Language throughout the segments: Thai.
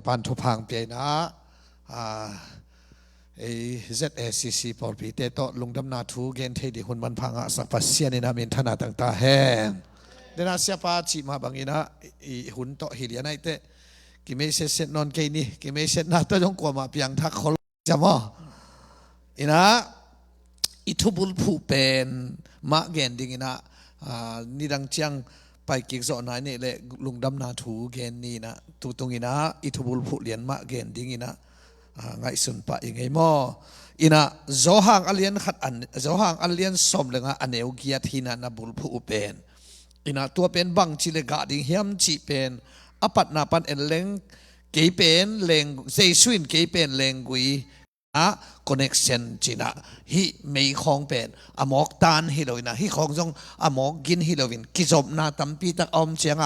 ปันทุพังเปียนะZACC พอปีเตโตลุงดำนาทูเกนเทดิหุ่นมันพังสักปัสเซียนนามินธนาต่างๆแห่เดน่าเสียปาจิมาบังอินะหุ่นโตฮิเลียนไอเตกิเมเซเซนนอนเกนี่กิเมเซนนาตจงกว่ามาเพียงทักคนจำว่าอินะอิทุบุลผู้เป็นมาเกนดิ่งอินะนี่ดังเชียงไปกิกสอนไหนนี่แหละลุงดำนาทูเกนนี่นะตุตรงอินะอิทุบุลผู้เลียนมาเกนดิ่งอินะไงสุนปะยังไงมออินะโจหังอเลียนขัดอันโจหังอเลียนสมเลงอันเอวเกียรตินันบุลผู้เป็นอินะตัวเป็นบังชิเลกาดิ่งเฮียมจีเป็นอปัตนาปันเอ็นเลงเกยเป็นเลงเซซุนเกยเป็นเลงกุยคอนเนคชั่นจีน่ะฮิไม่ของเป็นอมอกตานฮิโลวินะฮิของจงอมอกกินฮิโลวินกิจบนาตัมปีตักอมเชียง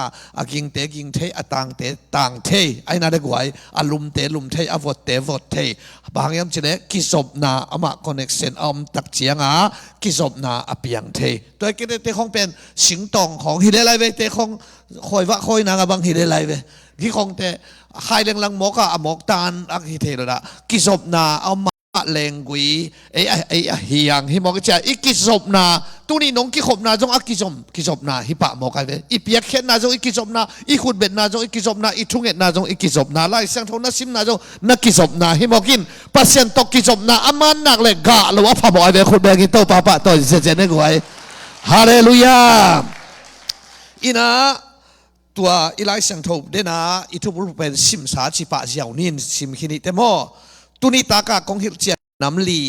กิงเตกิงเทต่างเตต่างเทไอ้นาเด็กไว้ลุมเตลุมเทอวดเตวดเทบางยามเจเนกิจบนาอมาคอนเนคชั่นอมตักเชียงกิจบนาอเปียงเทตัวกิเลเตของเป็นสิงตองของฮิเลไลเวเตของคอยวะคอยนางบางฮิเลไลเวที่ของเตใครเลี้ยงลังมกอมอกตานอักฮิเทระกิจบนาเอามาเลงกุยไอ้เฮียงฮิมอกจะอีกิจบนาตัวนี้น้องกิจบนาจงอักกิจบนาฮิปะมอกกันเวอีเปียกเข็นนาจงอีกิจบนาอีขุดเบ็ดนาจงอีกิจบนาอีทุ่งเอ็ดนาจงอีกิจบนาไล่เสียงทงนัสิมนาจงนักกิจบนาฮิมอกินปัสเซียนตกกิจบนาอามันนักเลยกะหรือว่าพะบอกไอ้เวขุดเบ็ดกินโตปะปะโตเจเนกไว้ฮาเลลูยาอินะตัวอีไลเสียงทงเดนะอีทุบรูปเป็นสิมสาจิปะเจ้านินสิมขินิเตโมตุนิตากากงฮิลเจียน้ำลี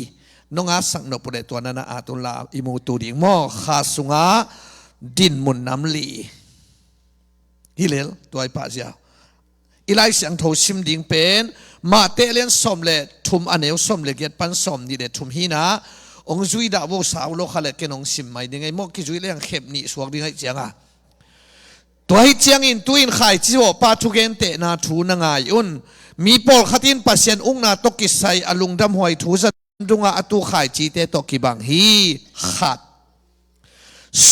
น้องอาสังนปุเรตัวนั้นอาตุลาอิมูตูดิงมอขาสุงาดินมุนน้ำลีฮิเลลตัวไอปะเจ้าอีไลเสียงโทชิมดิงเป็นมาเตเลียนสมเลทุมอันเอวสมเลเกียรปันสมนี่เดทุมฮีนะองจุยดาวสาวโลกเลเกนองสิมไม่ยังไงมอกิจุยเลี้ยงเข็บนี่สวกดิงไอเจียงตัวให้เจียงอินตัวอินขายจิโอปาทุเกนเตนาทูนงายอุนมีปอลขัดินปัสเซียนอุ้งนาตกิไซอลุงดำหอยทูสันดุงอาตุขายจีเตตกิบังฮีขัด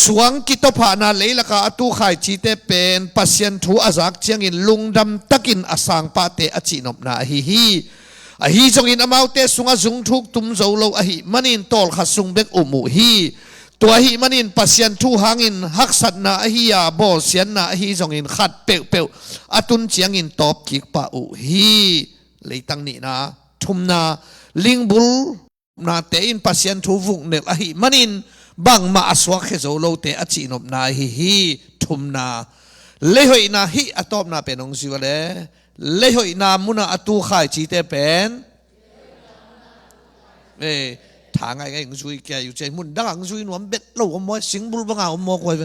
สวงกิตพานาเลยละกาอตุขายจีเตเป็นปัสเซียนทูอาจักเจียงอินลุงดำตกินอสังปาเตอจินบนาฮีจงอินอมาวเตสุงอาจุงทุกตุมโจโลมันอินตอลขัดสุงเบกอุมุฮีตัวฮีมันอินปัสยันทูหางินฮักสัตนาฮียาบอเสียนนาฮีจงอินขัดเปวอตุนเจียงอินตอบกิกปะอุฮีเลยตั้งนี่นะทุมนาลิงบุลนาเตอินปัสยันทูฟุกเนลฮีมันอินบังมาอสวะเขโซโลเตอจินบนาฮีทุมนาเลหอยนาฮีอตอบนาเป็นองศิวะเลเลหอยนามุนาอตุขายจีเตเป็นทางไงยังช่วยแกอยู่ใจมุนดังช่วยหนุ่มเบ็ดเราอมว่าสิงบุลบังเอาอมว่าคอยไป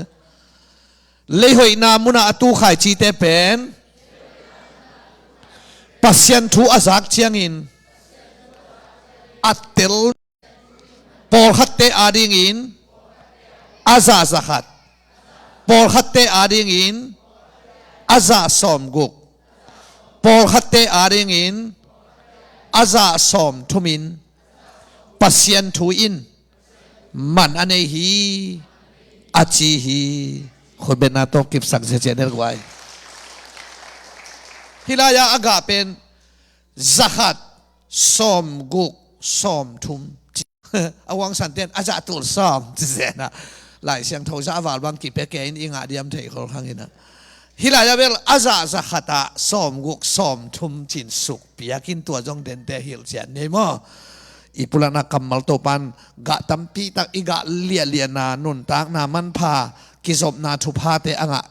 เลยหอยนามุนาตูขายจีเตเป็นปัสยันทูอาจักเชียงอินอัตเตลปอลขัดเตอาดิงอินอาซาสักปอลขัดเตอาดิงอินอาซาสอมกุกปอลขัดเตอาดิงอินอาซาสอมทุมินปัสยันทูอินมันอันนี้อาชีฮีคนเป็นนาโตกิบสังเสเจเนลไว้ฮิลายาอากาเป็นzakatสอมกุกสอมทุมอวังสันเตนอาจจะตุลสอมเจนะหลายเสียงโทรศัพท์บางกิเปเกนอิงอาเดียมเทคอลข้างนี้นะฮิลายาเป็นอาจจะzakatสอมกุกสอมทุมจินสุกเปียกินตัวจงเดนเตฮิลเจนเนี่ยมั้งอีปุลานากัมมัลโตปันกะตัมปีตักอีกะเลียนานุนตักนามันพากิศบนาทุพาเตอะงะ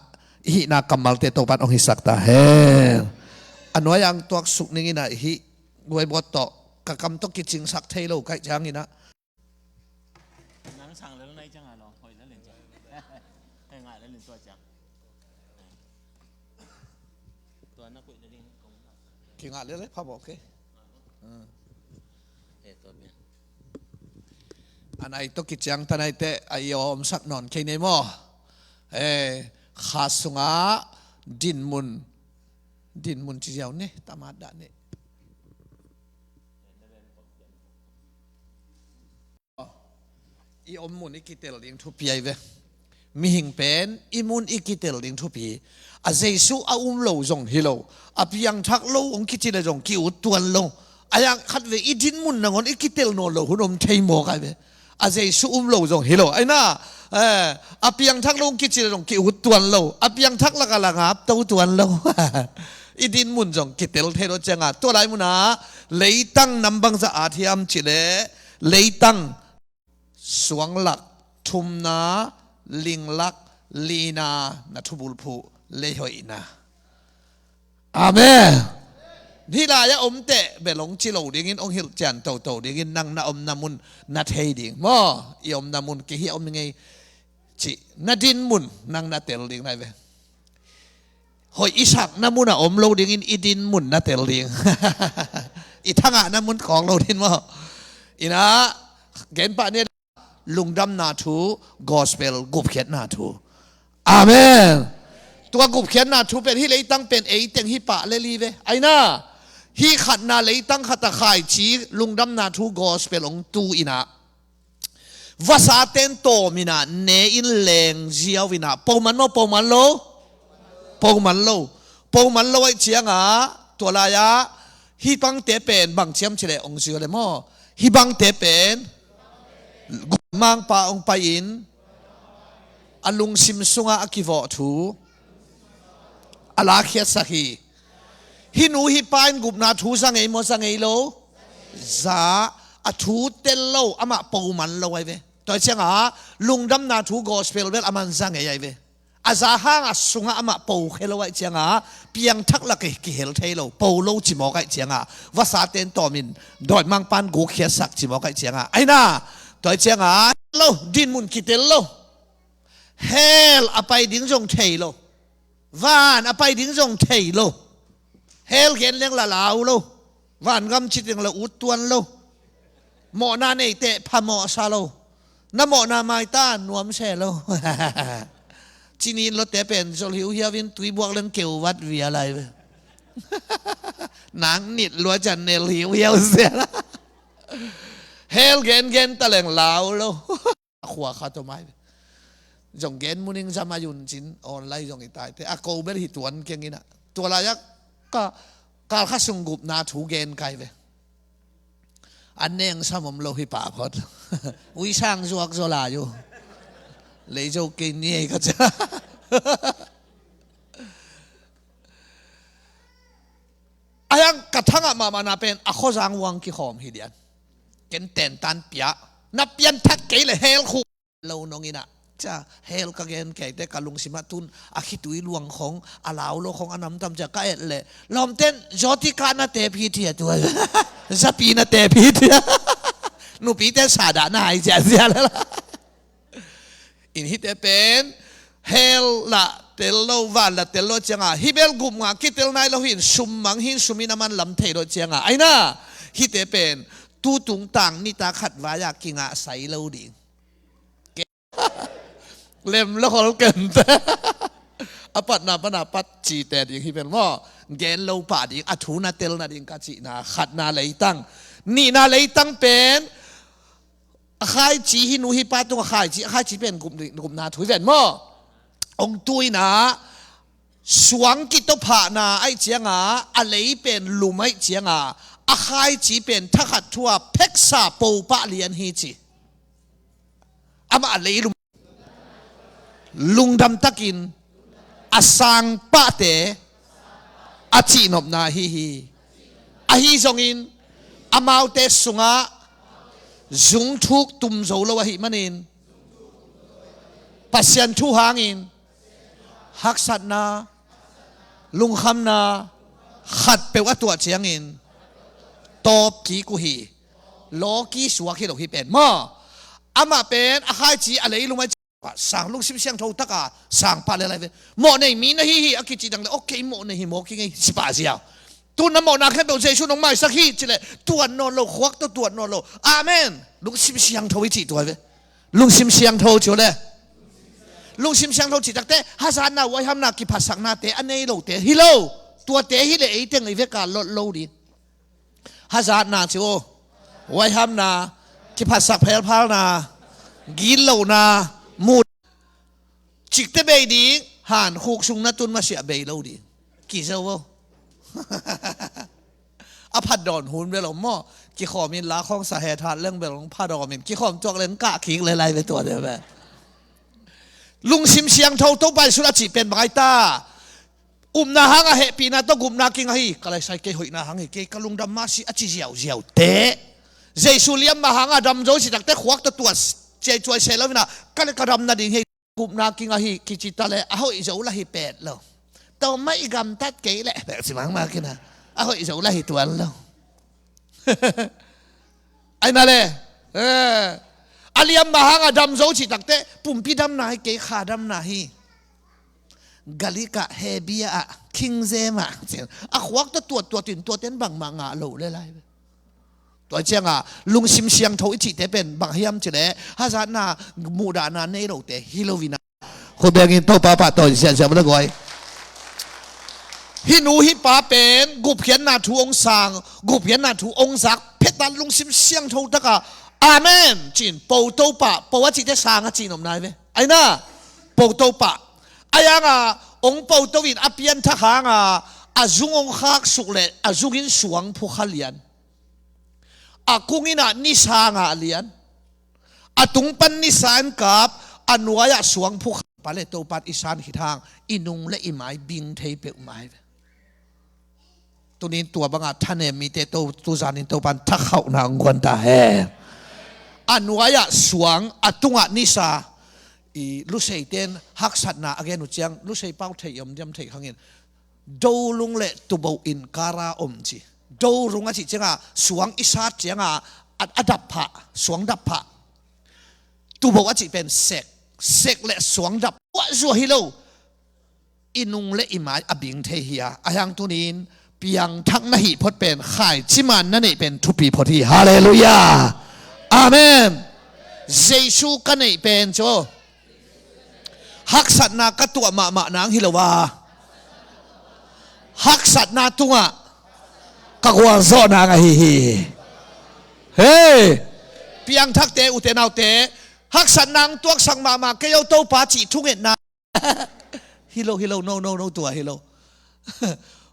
หินากัมมัลเตโตปันองหิสักตาเฮอันว่ายังตัวสุกนี่นะหิไว้บดโตกะกำตกิจิงสักเทโลไกจังนี่นะนังสั่งแล้วในจังอ่ะหรอคอยแล้วเล่นจังให้ง่ายแล้วเล่นตัวจังตัวนักกุยจะดิ้งกิงอ่ะเลยพ่อบอกโอเคอันไหนตกิจยังตอนไหนเตะไอยอมสักนอนแค่ไหนมั้งขาสุงาดินมุนที่เจ้าเนี่ยตามาดาเนี่ยอีอมมุนนี่กิเตลยังทุบใหญ่เว้ mi hing pen imun ikitel ding thupi a jesu a lo jong hilo apiang thak lo ong kichile jong ki utuan lo ayang khat ve idin mun nangon ikitel no lo hunom thei mo kai ve a jesu lo jong hilo aina apiang thak lo ong kichile jong ki utuan lo apiang thak la kala ngap to tuan lo idin mun jong kitel thero changa to lai muna leitang nambang za athiam chile leitang suang lak thum na ling lak lina na thubul phu le hoi na amen ni la ya om te be long chi lo ding in ong hil chan to to ding in nang na om namun na thei ding mo i om namun ki hi om ngai chi na din mun nang na tel ding nai ve hoi isak namun na om lo ding in idin mun na tel ding i thanga namun khong lo din mo ina gen pa ne lungdam na thu gospel gup khet na thu amenตัวกุบเขียนนาทูเป็นที่เลยตั้งเป็นเอเต็งฮิปะเลลีเวไอน่าฮีขัดนาเลยตั้งขัดตะข่ายชีลุงดำนาทูกอสเปลงตูอินะภาษาเต็นโตมินะเนอินเลงเจียววินะปมันโลปมันโลปมันโลปมันโลไอเชียงอ่ะตัวลายะฮีบังเตเป็นบังเชียมเฉลองเสือเลยมั้งฮีบังเตเป็นกุมังปาองไปอินอลุงซิมซุงอากิวอทูอาลาเขียสักฮีฮินูฮิปายกุบนาทูสังเอโมสังเอโลซาอทูเตลโลอามาปูมันโลไอเวตัวเชียงอ่ะลุงดำนาทูกอสเปลเวลอามันสังเอไอเวอาซาห้างสุงอามาปูเฮโลไอเชียงอ่ะเพียงทักละกิเฮลเทโลปูโลจิมอกไอเชียงอ่ะภาษาเต็นต่อมินดอยมังปันกูเขียสักจิมอกไอเชียงอ่ะไอ้น่าตัวเชียงอ่ะโลดินมุนกิเตลโลเฮลอไปดิ้งจงเทโลวานอไปดิ้งจงเทโลเฮลเขียนเลี้ยงละลาวโลวานกำชิดเลี้ยงละอุดตวนโลหมอนาเนเตะพะหมอซาโลน้ำหมอนาไมต้านวมเชโลจีนีรถแต่เป็นโซลิวเฮียวินตุยบวกเรื่องเกี่ยววัดวิอะไรไปหนังนิดลัวจันเนลหิวเฮียวเสียละเฮลเกนตะเลงลาวโลขวาขาตัวไม้จงเกนมุนิงจะมายุนจินออนไลน์จงอีตายแต่อากูเบลหิตวนเก่งกินะตัวลายักก็การข้าศึกกุบนาถูเกนไกลไปอันเนงสมมโลหิป่าพอดวิช่างจวกโซลาอยู่เลยจะกินนี่ก็จะอายังกระทั่งมานาเป็นอโคจังวังกิขอมฮิเดียนเกนเต็นตันเปียนับเปียนทักเกลเฮลคูเรานองอินะจ้าเฮลกะเกนแก่แต่กะลุงสิมาตุนอาคิตุยลวงของอาลาวโลของอนำตำจะกะเอ็ดเลยลอมเต้นจอติกานาเตพีเทียตัวจะปีนาเตพีเทียหนูปีเตสาดานาไอเสียแล้วอินฮิตเป็นเฮลละเตลโลวันละเตลโลเจียงอ่ะฮิเบลกุมอ่ะคิดเตลนายเราหินสุมมังหินสุมินามันลำเทโลเจียงอ่ะไอ้น่าฮิตเป็นตูตุงตังนิตาขัดวายากิงอ่ะใส่เราดิเล่มแล้วเขาเกินแต่อปัตนาปนาปัจจีแต่ดิที่เป็นว่าเกณฑ์เราป่าดิอัฐุนาเตลนาดิงกัจจินาขัดนาเลยตั้งนี่นาเลยตั้งเป็นข้าจีฮินูฮิปาตัวข้าจีเป็นกลุ่มนาถุยเป็นมั่องตุยนาสวงกิตผานาไอเจียงาอะไรเป็นลุมไอเจียงาข้าจีเป็นทักขัดทัวเพ็กซาปูปะเลียนฮิจิอามาอะไรลุงดำตะกินอาสังปะเตอาจีนบนาฮีอาฮีจงอินอามาวเตสุงะจุงทุกตุมโจลวะหิมันินปัสยันทุหางอินฮักสัตนาลุงคำนาขัดเปว่าตัวเชียงอินตบกีกุฮีโลกีสวะคิโลฮิเป็นมาอามาเป็นอาใครจีอะไรลุงไม่สั่งลุงสิบเสียงทูตะกาสั่งปาเลอะไรเว้หมอในมีนะฮีอากิจิดังเลยโอเคหมอในฮีหมอกิไงสิบาเสียวตัวน้ำหมอนาแค่เป็นเซชุนน้องไม้สักฮีจิเลยตัวนอนโลควักตัวนอนโลอาเมนลุงสิบเสียงทูวิจิตัวเว้ลุงสิบเสียงทูจิเลยลุงสิบเสียงทูจิตักเตะฮัสานนาไว้ทำนากิพัสักนาเตะอันนี้โลเตะฮิโลตัวเตะฮิเลไอเต็งไอเวการลดโลดีฮัสานนาจิโอไว้ทำนากิพัสักเพลพานากินโลนามูด จิกเตเบดีหันคุกซุงนัตุนมาเสียเบยเราดีกี่เจ้าวะอภัดดอนหุ่นเบลล์หม้อกี่ขอมินลาของสาเหตุเรื่องเบลล์ผ้าดอมินกี่ขอมจอกเล่นกะขิงอะไรไปตัวเดียวแบบลุงซิมเสียงเท่าตัวไปสุรจิเป็นไงตานาหังเหปีนาต้องนากิงฮีก็เลยใส่เกยหอยนาหังเกยกลุงดำมาสิอจิเจียวเตะเจสุเลียมมาหังดำโจสิตักเตะขวักตัวเจจวยเซลวินะก็เลยกระดำนาดิ่งให้นากิงฮีกิจิตาเลยอ้าวอิจฉาละฮีเป็ดแล้วตัวไม่กำตัดเกยแหละแบบสิมังมากินนะอ้าวอิจฉาละฮีตัวแล้วไอ้นั่นเลยอาเลียมมาหังดำโจสิตักเตะปุ่มพี่ดำนาให้เกยขาดำนาฮีกาลิกะเฮเบียคิงเซมาเสียงขวักตัวตินตัวเต้นบังมังโหลเลยตัวเจ้าลุงซิมเสียงเขาอิจิเตเป็นบังเฮียมเจเลฮาซานามูดานาเนโรเตฮิโลวินาคนเบกินโตป้าตัวเสียเสียมันก็ไงฮินูฮิป้าเป็นกุบเขียนนาทูองศากุบเขียนนาทูองศาเพชรตันลุงซิมเสียงเขาตะกะอาเมนจีนปูโตป้าปูว่าจีเตสางจีนอมนายไหมไอ้น่ะปูโตป้าอายังองค์ปู่ตัววินอภิยันทหารอาจุงองค์ขักสุกเลอาจุกินสวงผู้ขลียนอากุงินานิสางาเลียนอาตุงปันนิสานกับอนุวายสวงผู้ปาเลตัวปัดอิสานหิทางอินุงและอิหมายบิงเทเปอุไมตัวนี้ตัวบางอาท่านเนี่ยมีแต่ตัวจานินตัวปันทักเข้านางกวนตาแฮอนุวายสวงอาตุงนิสาลุเซเตนฮักสัตนาอเกนุจังลุเซเป้าเทียมยำเทียขังเงินดูลุงเละตุบอินการาอมจีดูลุงอาจิจังสวงอิสาจังอัดับผะสวงดับผะตุบอาจิเป็นเสกเละสวงดับวะจัวฮิโลอินุงเละอิมายอบิงเทียอายังตุนินเปียงทั้งนาหิพดเป็นข่ายจิมันนั่นเองเป็นทุปีพอดีฮาเลลูยาอาเมนเยซูกันเองเป็นโจฮักสัตนากตัวมานางฮิลวาฮักสัตนาตัวกกวาโซนางฮิเฮ้เพียงทักเตอุเตนเอาเตฮักสัตนางตัวสังมาเกยโตปาจิทุกเอ็ดนาฮิโลโนตัวฮิโล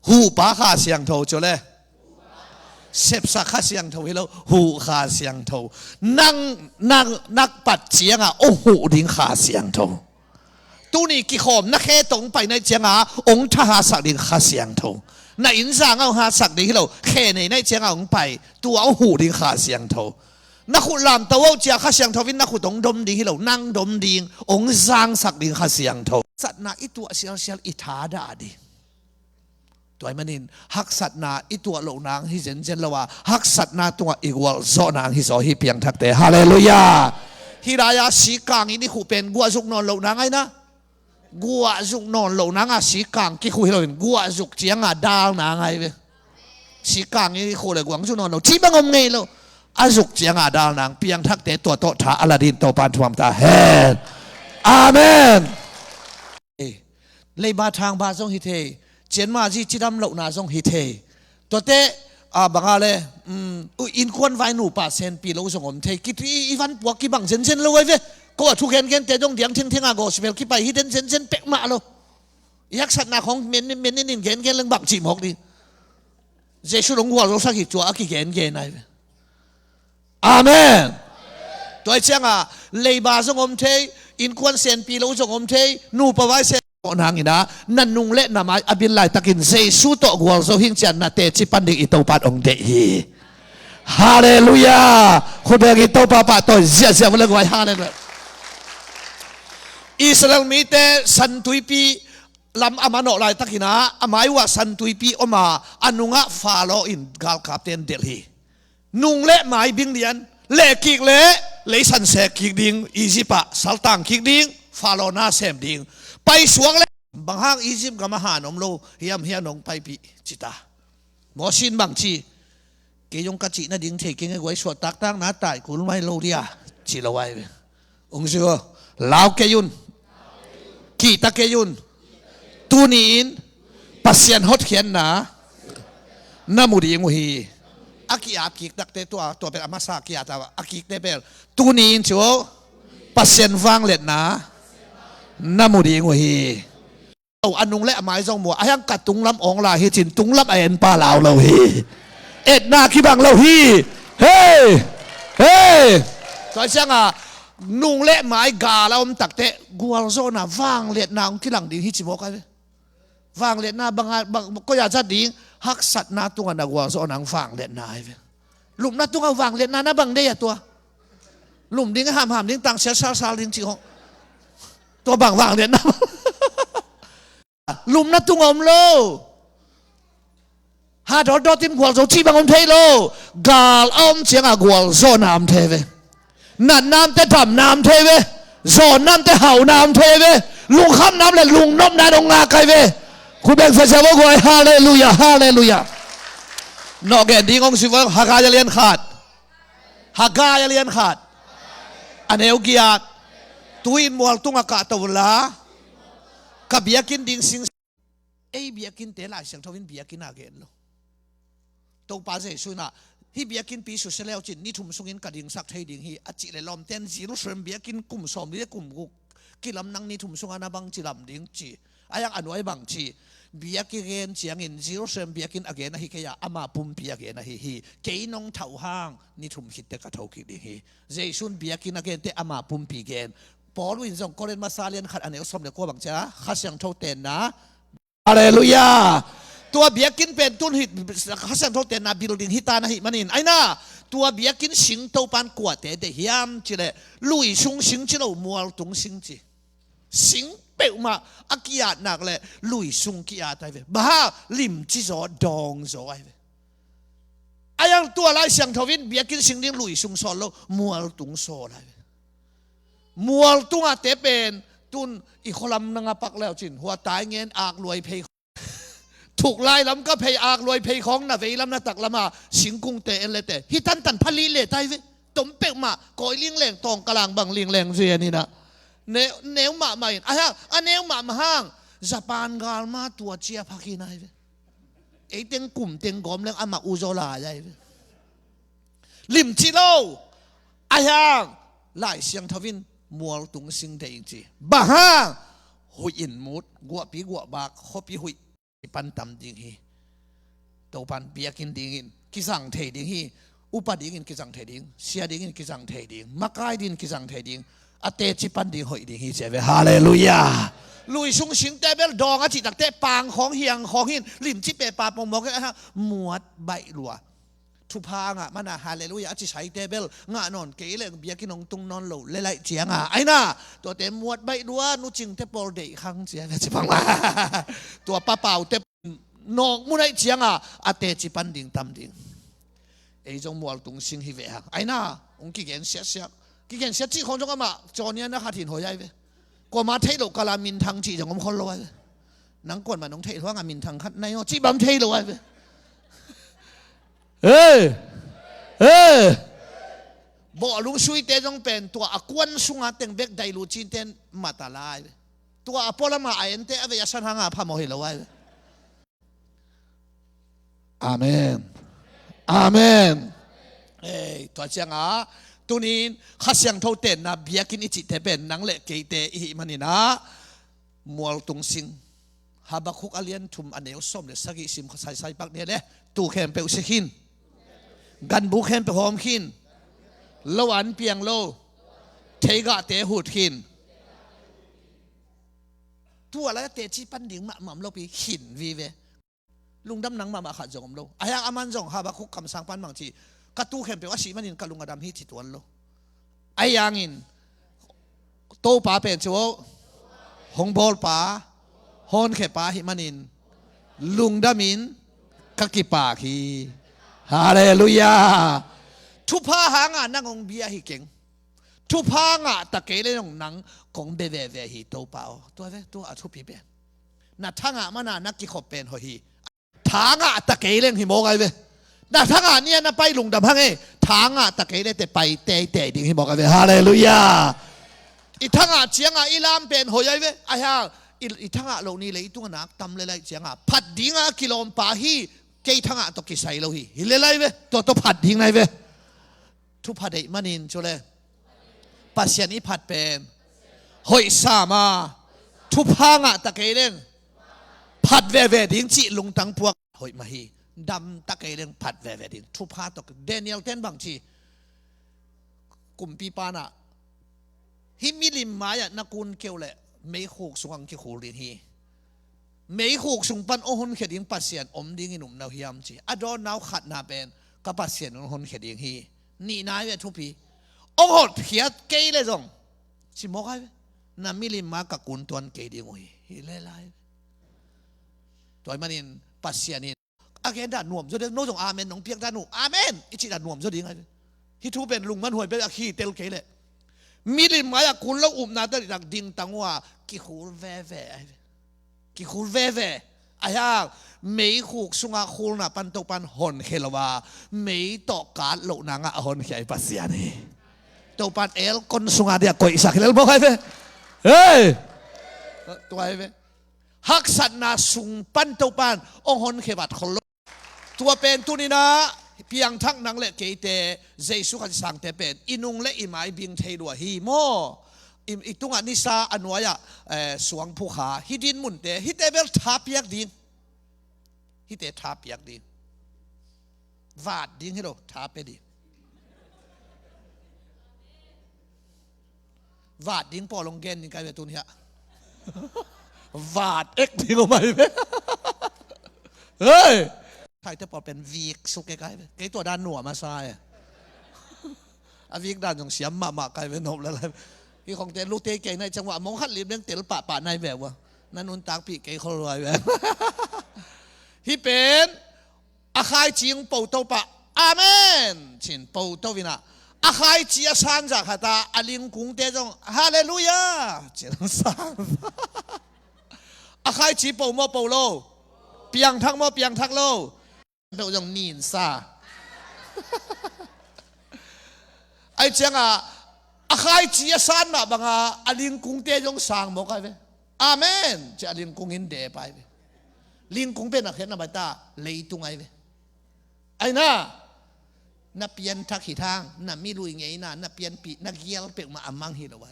หูปาข้าเสียงโทโจเลเสพสักข้าเสียงโทฮิโลหูข้าเสียงโทนักปัดเสียงโอ้หูดิ้งข้าเสียงโทตัวนี้กี่ขอมนักแค่ตรงไปในเจียงองค์ทหารสักดิ่งข้าเสียงทงในอินทางเอาหาสักดิ่งที่เราแค่ในเจียงองค์ไปตัวเอาหูดิ่งข้าเสียงทงนักขุดลำตัวเจียข้าเสียงทวินนักขุดตรงดมดิ่งที่เรานั่งดมดิ่งองค์สร้างสักดิ่งข้าเสียงทงสัตนาอิตัวเสียอิทาดาดีตัวมันนินฮักสัตนาอิตัวโลนางฮิเจนละว่าฮักสัตนาตัวอีกว่าโซนางฮิโซฮิเพียงทักเตฮาเลลูยาฮิรายาสีกางอินี่ขู่เป็นกัวจุกนอนโลนางไงนะกัวจุกนอนโลนางสีกางกี่คู่เราเห็นกัวจุกเจียงดาวนางไงเว้สีกางนี่คู่เลยกวางจุกนอนโลที่บังอมไงโลอาจุกเจียงดาวนางเพียงทักเตตัวโตถาอลาดินโตปานทวมตาเฮนอาเมนเลยบาทางบาทรงฮิเทเจนมาจีจิดำเหล่านาทรงฮิเทตัวเตบางอะไรอินควนไว้หนูป่าเซนปีเราส่งผมเทคิดอีวันปวกกี่บังเซนเลยเว้ยก็ทุกเห็นแต่จงเดียงเที่ยงอาโกสเปลกี่ไปฮิดเดนเซนเป็กมาเลยยักษ์สัตว์นาของเมนนี่เห็นเรื่องบังจีมอกดิเจสุหลงหัวเราสักกี่จัวกี่เห็นไหนอาเมนตัวเจ้าเลยบาส่งผมเทอินควนเซนปีเราส่งผมเทหนูป่าไว้เซนนางอินะนั่นนุ่งเล่นนามายอบิลไลตะกินเซซูโตกัวโซหิงจันนาเตจิปันดิอิโตปัดองเดฮีฮาเลลูยาคนเดียกิโตปาปะโตเสียมันเลยกว่าฮาเลลูยาอิสราเอลมีแต่สันตุยปีลำอามาโนไลตะกินะอามายวะสันตุยปีอมาอนุงะฟาโลอินกาลคาเตนเดลฮีนุ่งเล่หมายบิงเดียนเล่กิกเล่เลยสันเสกกิกดิงอียิปต์สัลตังกิกดิงฟาโลนาเซมดิงไปสวงเลยบางห้างอียิปต์กับมหานมโลเฮียมนงไปปีจิตาหมอชินบางจีเกยงกะจิน่ะดิ้งเทกิงไว้สวดตักตั้งน้าตายคุณไม่โลเดียจิละไว้องค์เสือลาวเกยุนกีตะเกยุนตูนีนปัสเซียนฮอตเขียนนะน้ำมุดีงหีอากิอากิตักเตตัวเป็นอามาซากิอาตาอากิเตเปลตูนีนชัวปัสเซียนฟังเล็ดนะ น้ำมูดีงวฮีเอาอันนุงเละไม้จงมัวไอ้ยังกัดตุงลำองลาฮิจินตุงลำไอเอ็นปลาลาวเราฮีเอ็ดนาคิบังเราฮีเฮ้เฮ้ตัวเชียงอ่ะนุ่งเละไม้กาเราตักเตะกัวโซน่ะวางเลียดนางที่หลังดีฮิจิบอกไงวางเลียดนาบางก็อยากจะดีฮักสัตนาตัวนักกัวโซนางวางเลียดนาหลุมนาตัววางเลียดนานะบางเดียตัวหลุมดิ้งห้ามดิ้งต่างเสียซาดิ้งจีของตัวบางวางเลียดนาลุมนัดตุงอมโลหาดอดติมกวลโซชีบังอมเทโลกาลอมเชียงกวลโซนามเทเวนัดน้ำเตะทำน้ำเทเวโซนน้ำเตะเห่าน้ำเทเวลุงข้ามน้ำเลยลุงน้มนาดงนาไกเวคุณเบงเฟชาวกวยฮาเลลูยาฮาเลลูยานอกแก่ดีงงสิวะฮากาจะเลียนขาดฮากาจะเลียนขาดอันเอวกียดตุยนมัวตุงอากาศตะวันละกับเบียกินดิ้งสิงเอ้เบียกินเตะหลายเสียงทวินเบียกินอาเกนโลตรงป้าเจสุนะฮีเบียกินปีสุดเสลวจินนี่ทุ่มสุงินกระดิ่งสักเทดิ่งฮีอจิเลลอมเต้นจีรุสเรมเบียกินกลุ่มสมนี่กลุ่มกุกกิลำนังนี่ทุ่มสุงานาบังจิลำดิ่งจีอายังอันไว้บังจีเบียกินเกนเจียงอินจีรุสเรมเบียกินอาเกนนะฮีเกียอามาปุ่มเบียกินนะฮีเกยนงเท่าห้างนี่ทุ่มคิดเตะกระเท่าคิดดิ่งฮีเจสุนเบียกินอาเกนเตะอามาปุ่มปีเกนพอรู้อินทรงก็เล่นมาซาเลียนขัดอันเอวสมเด็จก็บังจ้าขัดเสียงเท่าเต้นนะฮาเลลูยาตัวเบียกินเป็นตุนหิตขัดเสียงเท่าเต้นนะบิลดิ้งฮิตานะฮิมันอินไอ้น่ะตัวเบียกินสิงเท่าปานกวดเตะเดียมจีเลยลุยซุงสิงจีเรามัวตรงสิงจีสิงเปิวมาอักยาดหนักเลยลุยซุงกิยาตายเว้บ้าลิมจีโซดองโซไอ้เว้ไอ้ยังตัวไรเสียงทวินเบียกินสิงดิ้งลุยซุงโซโลมัวตรงโซไอ้มัวตุงอาเตเป็นตุนอีกคนลำนังปักแล้วจินหัวตายเงินอากรวยเพยถูกไล่ลำก็เพยอากรวยเพยของน่ะเวลำน่ะตักละมาสิงกุ้งเตะเลยแต่ฮิตันตันพลีเล่ไตเวตมเปกมาก่อยเลี้ยงแหลงตองกลางบังเลี้ยงแหลงเสียนี่นะเนวมาใหม่อ่ะฮะอันเนวมาห้างญี่ปุ่นกาลมาตัวเชียพักินายเวไอเต็งกลุ่มเต็งกอมเรื่องอามาอุโจลาใหญ่เวลิมจิโลอ่ะฮะไล่เสียงทวินมัวตุงสิงเดงจีบ้าฮะหุยอินมุดกัวปีกัวบากขปีหุยปันตำดิ่งฮีตัวปันเบียกินดิ่งกิจังเทดิ่งฮีอุปดิ่งกิจังเทดิ่งเสียดิ่งกิจังเทดิ่งมักไก่ดิ่งกิจังเทดิ่งอเตจิปันดิ่งหุยดิ่งฮีเจ้าเวฮาเลลูยาลุยซุงสิงเตเบลดองอาจิตักเตปางของเฮียงของหินลิมจิเปปาปงบอกกันฮะหมวดใบลัวทุพางอ่ะมันอ่ะฮาเลลูยาจิใช้เตเบลงานอนเกลี่ยเบียกินงตุงนอนหลูเล่ๆเจียงอ่ะไอ้น่ะตัวเต็มมวดใบดัวนูจิงเตปอลเดย์ขังเจียงจะพังมาตัวป้าเป่าเตนองมุนไอเจียงอ่ะอาเตจิปันดิ่งตำดิ่งไอ้จงมัวตุงสิงฮิเวะไอ้น่ะองค์กิเกนเสียกิเกนเสียจีของจงก็มาจอนี้นะขาถิ่นหัวใหญ่เว้ยกว่ามาเทโลกาลามินทางจีจงอมคนรวยนังกวนมาน้องเทว่างามินทางขัดในจีบัมเทโลไว้เว้ยบ่ลุงช่วยเตจงเป็นตัวอากวนสุงอาเต็งเบกไดลูจินเตนมาตาลายตัวอพอลมาไอเอ็นเตอเวียสันหางาพาโมหิลไว้อาเมนอาเมนตัวเชียงอ่ะตัวนี้ข้าเสียงเท่าเต้นนะเบียกินอิจิเตเป็นนังเละเกยเตอิมันนี่นะมัวตุงสิงฮาบักคุกอเลียนทุมอันเอวส้มเลยสักกี่สิมใส่ปักเนี่ยเลยตูเข้มเปลวสิขินกันบุเข้มเปหอมขินลวันเปียงโลเทกะเตหูดขินตัวอะไรเตจีปันดิ่งมาหม่ำโลปีหินวีเวลุงดำนังมาขัดจงโลอายังอามันจงฮาบักคุกคำสั่งปันบางทีกระตูเข้มเปว่าสีมันอินกะลุงอดัมฮิจิตวันโลไอยังอินโตป่าเป็นชัวหงบอลป่าฮอนเขป่าหิมันอินลุงดามินกักิปาคีฮาเลลูยาทุพาหางานังองเบียฮิเก่งทุพางาตะเกเลนองนังกงเบเวเวฮิโตเปาตัวเวตัวอทุพิเปนัทางามานานักกิขบเป็นหฮีทางาตะเกเลนหิโมไงเวนัทางาเนี่ยนะไปลุงดำพังเอทางาตะเกเลแต่ไปเตะดิ่งหิโมไงเวฮาเลลูยาอีทางาเชียงาอิลามเป็นหอยเวอาฮะอีทางาเหล่านี้เลยตัวนักตำเลยเชียงาพัดดิ่งากิโลมปาฮีเกยทางตกิใส่เราฮีฮิเลไลเวตัวผัดทิ้งไงเวทุพัดไอมันินจุเลปัสยานิพัดเป็นหอยสามา ทุพางะตะเกเรงผัดแวๆดิ้งจิลุงตังพวกหอยมาฮีดำตะเกเรงผัดแวๆดิ้งทุพาตกเดนิเอลเต้นบางทีกุมปีปานะฮิมิลิมมายะนักุนเกลเละไม่หูกสุงังกิขูรินฮีไม่หูกสุงปันโอหุนเขดิงปัสเซียนอมดิ้งนุ่มนาวฮิยามจีอดอนนาวขัดนาเป็นกับปัสเซียนโอหุนเขดิงฮีนี่นายเวทุปีองหดเพียเกยเลยจงสิมอกให้นามิลิมมากับกุนตัวนเกยดิงโอ้ยฮิเลไลตัวมันนี่ปัสเซียนนี่อาเกนด่านน่วมจะเด็กโน้ตจงอาเมนน้องเพียงด่านหนูอาเมนอิจิด่านน่วมจะดิ้งไงฮิทูเป็นลุงมันหวยเป็นอาคีเตลเกยเลยมิลิมมาอยากคุณแล้วนาตดักดิ้งตังว่ากิขูเวเวกิขูเวเวอายาไม่หูกสุงาคูน่ะปันโตปันหอนเขลวาไม่ต่อการโลนางะหอนเขยปัสเซียนี่โตปันเอลคนสุงาเดียกอยสักเขลบอกให้เฮ้ยตัวไอ้เว้ฮักสันนาสุงปันโตปันองหอนเขบัดคนตัวเป็นตุนีนะเพียงทั้งนังเละเกยเตเจสุขันสังเตเป็นอินุงเละอิหมายบิงเทดัวฮีโมอีตุงอันนิสาอันวายะสวงผู้ขาฮิดินมุนเตฮิเตเบลทับยักดินฮิเตทับยักดินวาดดินให้เราทับไปดิวาดดินพอลงเกนนี่กลายเป็นตุนเหี้ยวาดเอ็กดินออกมาไหมเฮ้ยใครจะพอเป็นวีกสุกใกล้ๆไอ้ตัวด้านหนัวมาซายอ่ะวีกด้านของเสียมมาใกล้เป็นนมแล้วที่ของเตลูกเตเก่งในจังหวะมองขัดลิบเลี้ยงเตลป่าในแบบว่านั่นนุนตากปีเกยเขารวยแบบที่เป็นอาคายจิงปูโตปะอาเมนชินปูโตวินะอาคายจีอาชันจากฮัตตาอลิงกุงเตจงฮาเลลูยาเจริญสานอาคายจีปูโมปูโลเปียงทักโมเปียงทักโลเราจงนินซาไอเจ้าอาคายจีสันมาบังอาลิงกุงเตยงสางบอกไอ้เว้อาเมนจะลิงกุงอินเดไปเว้ลิงกุงเป็นอะไรนะบัตตาเลยตุงไอ้เว้ไอ้น่ะนับเปลี่ยนทักหิทางนับมีลุยไงน่ะนับเปลี่ยนปีนักเยี่ยมเป็กมาอัมมังฮิลไว้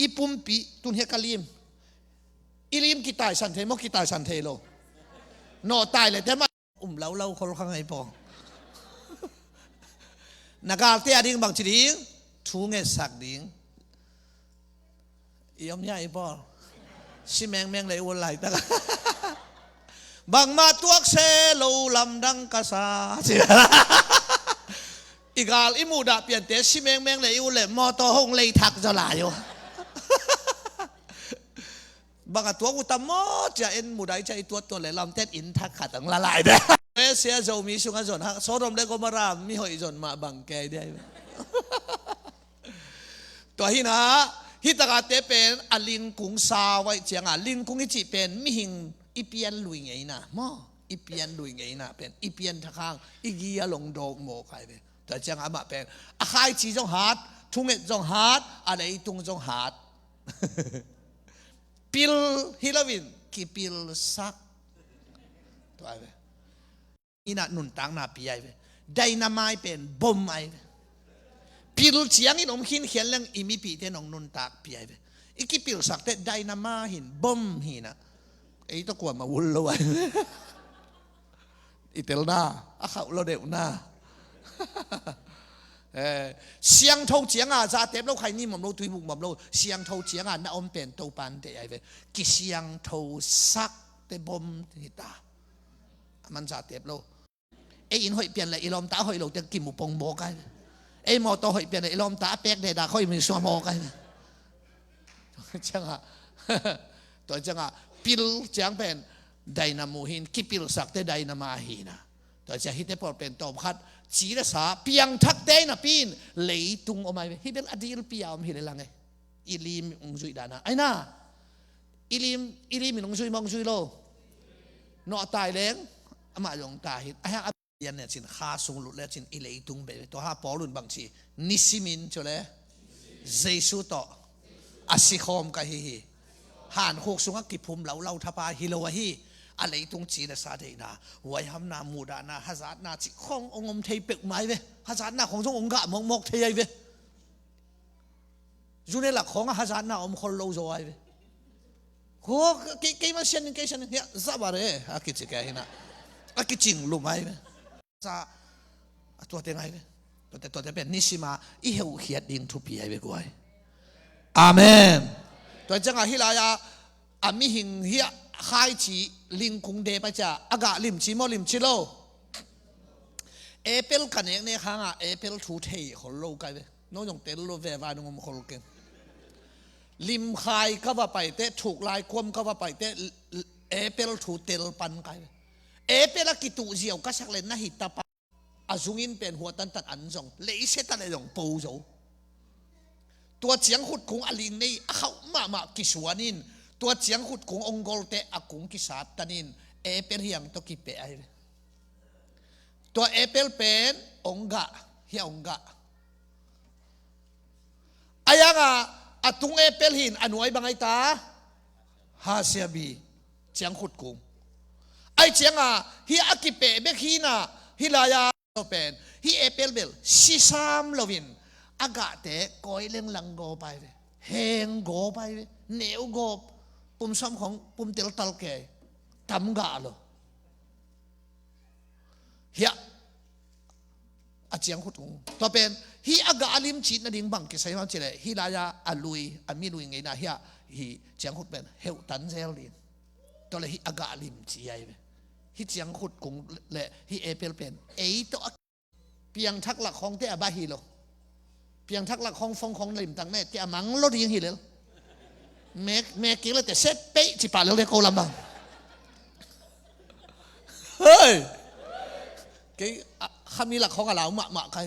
อีปุ่มปีตุนเฮกาลิมอีลิมกิตายสันเทมกิตายสันเทโลนอตายเลยแต่มาเล่าคนข้างไงปองนักการเตะดิ้งบางทีดิ้งทุ่งเงสักดิ้งยอมใหญ่ปอชิแมงเลยวันไหลตะบางมาตัวเซโลลำดังกษาอีกาลอิมูดาเปลี่ยนเตะชิแมงเลยวันเลยมอตอหงเลยทักจะหลายอยู่บางตัวกูตามอจะเอ็นมูได้ใจตัวเลยลำเต้นอินทักขัดตั้งละลายเด้เสียโจมีสุขจนฮะสอดมได้ก็มารามมีหอยจนมาบังแกได้ตัวหินะฮิตากาเตเป็นอลิงกุงซาไว้เจียงลิงกุงอิจิเป็นมิหิงอีเปียนลุยไงนะมออีเปียนลุยไงนะเป็นอีเปียนทางอีกียลงโดกโมใครเป็นแต่เจียงอามาเป็นอาคายจีจงฮาร์ดทุ่งเอ็ดจงฮาร์ดอะไรตุงจงฮาร์ดปิลฮิลวินกีปิลซักตัวไอ้นี่น่ะนุนตังน่ะปีไอ้ไดนาไมต์เป็นบอมไอ้ปิลเชียงนี่น้องหินเขียนเรื่องอิมิปีเตน้องนุนตักปีไอ้อีกีปิลซักแต่ไดนามาหินบอมหินน่ะไอ้ตะกวนมาวุ่นเลยอีเตลน่าอาเขาเราเดี๋ยวน่าเสียงเท่าเสียงอ่ะจะเต็มเราใครนี่มันเราตุยบุกมันเราเสียงเท่าเสียงอ่ะน่าอมเป็นตัวปันเตะไอ้เว้กิเสียงเท่าซักเตบอมหิตามันจะเต็มเราไอ้อินหอยเปลี่ยนเลยไอ้ลมตาหอยเราจะกินหมูปงโบกันไอ้มอตอหอยเปลี่ยนเลยไอ้ลมตาแป๊กเดดาหอยมีสวมโบกันจังอ่ะตัวจังอ่ะปิลจังเป็นไดนามูหินกิปิลซักเตไดนามาหินะตัวจะฮิตเตปอเป็นตบคัดจีรสาเปียงทักเตนะปีนเลยตุงออกมาฮิเป็นอดีลปียามฮิเลลังไงอิลิมองจุยดานะไอ้น่ะอิลิมมีองจุยมองจุยโลนอตายเล้งอามาลงตาฮิตไอ้ฮะยันเนี่ยจินข้าสูงหลุดแล้วจินอิเลยตุงเบตัวฮาปอลุนบางทีนิสิมินจุเลยเจสุโตอาศิคอมกะฮิหานโคกสุงกิพุมเหล่าทปาฮิโลวะฮีอะไรตรงจีนสาเดนะไว้ทำนามูดานาฮัจนาจิขององค์เทยเปกไม้เว้ฮัจนาของจงองค์กะมกเทยเว้อยู่ในหลักของฮัจนาองค์คนโลโซไว้เว้ โหกี่มาเช่นกี่เช่นเนี่ยซาบาร์เร่อากิจิแกหินะอากิจิงลุไม่เว้ซาตัวเต็งไงเว้ตัวเต็งเป็นนิสิมาอีเหวเขียดดิ่งทุบปีไอ้เว้กวยอาเมนตัวจังอาฮิลายาอามิหิงเฮียขายจีลิงคุงเดปะจ้าอากาลิมจีโมลิมจิโลเอเปิลกันเองเนี่ยข้างเอเปิลทูเทย์คนโลกันเว้น้องยงเตลโลเววานุงมคนเก่งลิมขายก็ว่าไปเตะถูกลายควมก็ว่าไปเตะเอเปิลทูเตลปันกันเอเปิลกิตุเจียวก็สักเล่นนะฮิตาปะอาซุงินเป็นหัวตันตัดอันจงเลยเสตันเลยจงปูโจตัวเจียงขุดคงอลิงนี่เขามากิสวานินตัวเจียงขุดคงองกอลเตะอากุงกิสาตันินเอเปิลเฮียงตกิเปไอตัวเอเปิลเป็นองกะเฮียองกะอายังอาตุงเอเปิลหินอนุไอบังไอตาฮาเซียบีเจียงขุดคงไอเจียงเฮียอากิเปเบกฮีนาฮิลายาเป็นฮีเอเปิลเบลซิซามโลวินอากาศเตะก้อยเลี้ยงลังโกไปเฮงโกไปเหนียวโกปุ่มซ้ำของปุ่มเตลตัลเกยทำกาโลเฮียอาเจียงขุดงตัวเป็นฮีอากาลิมจีนดิ่งบังกิใส่มาเจเลยฮีลายาอาลุยอามีลุยไงนะเฮียฮีเจียงขุดเป็นเฮวตันเซลลินตัวเลยฮีอากาลิมจีไอฮีเจียงขุดกงเลยฮีเอเปิลเป็นไอตัวเพียงทักหลักของเตะบาฮีโลเพียงทักหลักของฟงของลิมต่างเนี่ยจะมังรถยิงฮีเลยแม่กินแล้วแต่เซ็ตเป๊ะจิป่าเร็วเลยโกลำบังเฮ้ยกี่คำนี้หลักของอะไรหมาใคร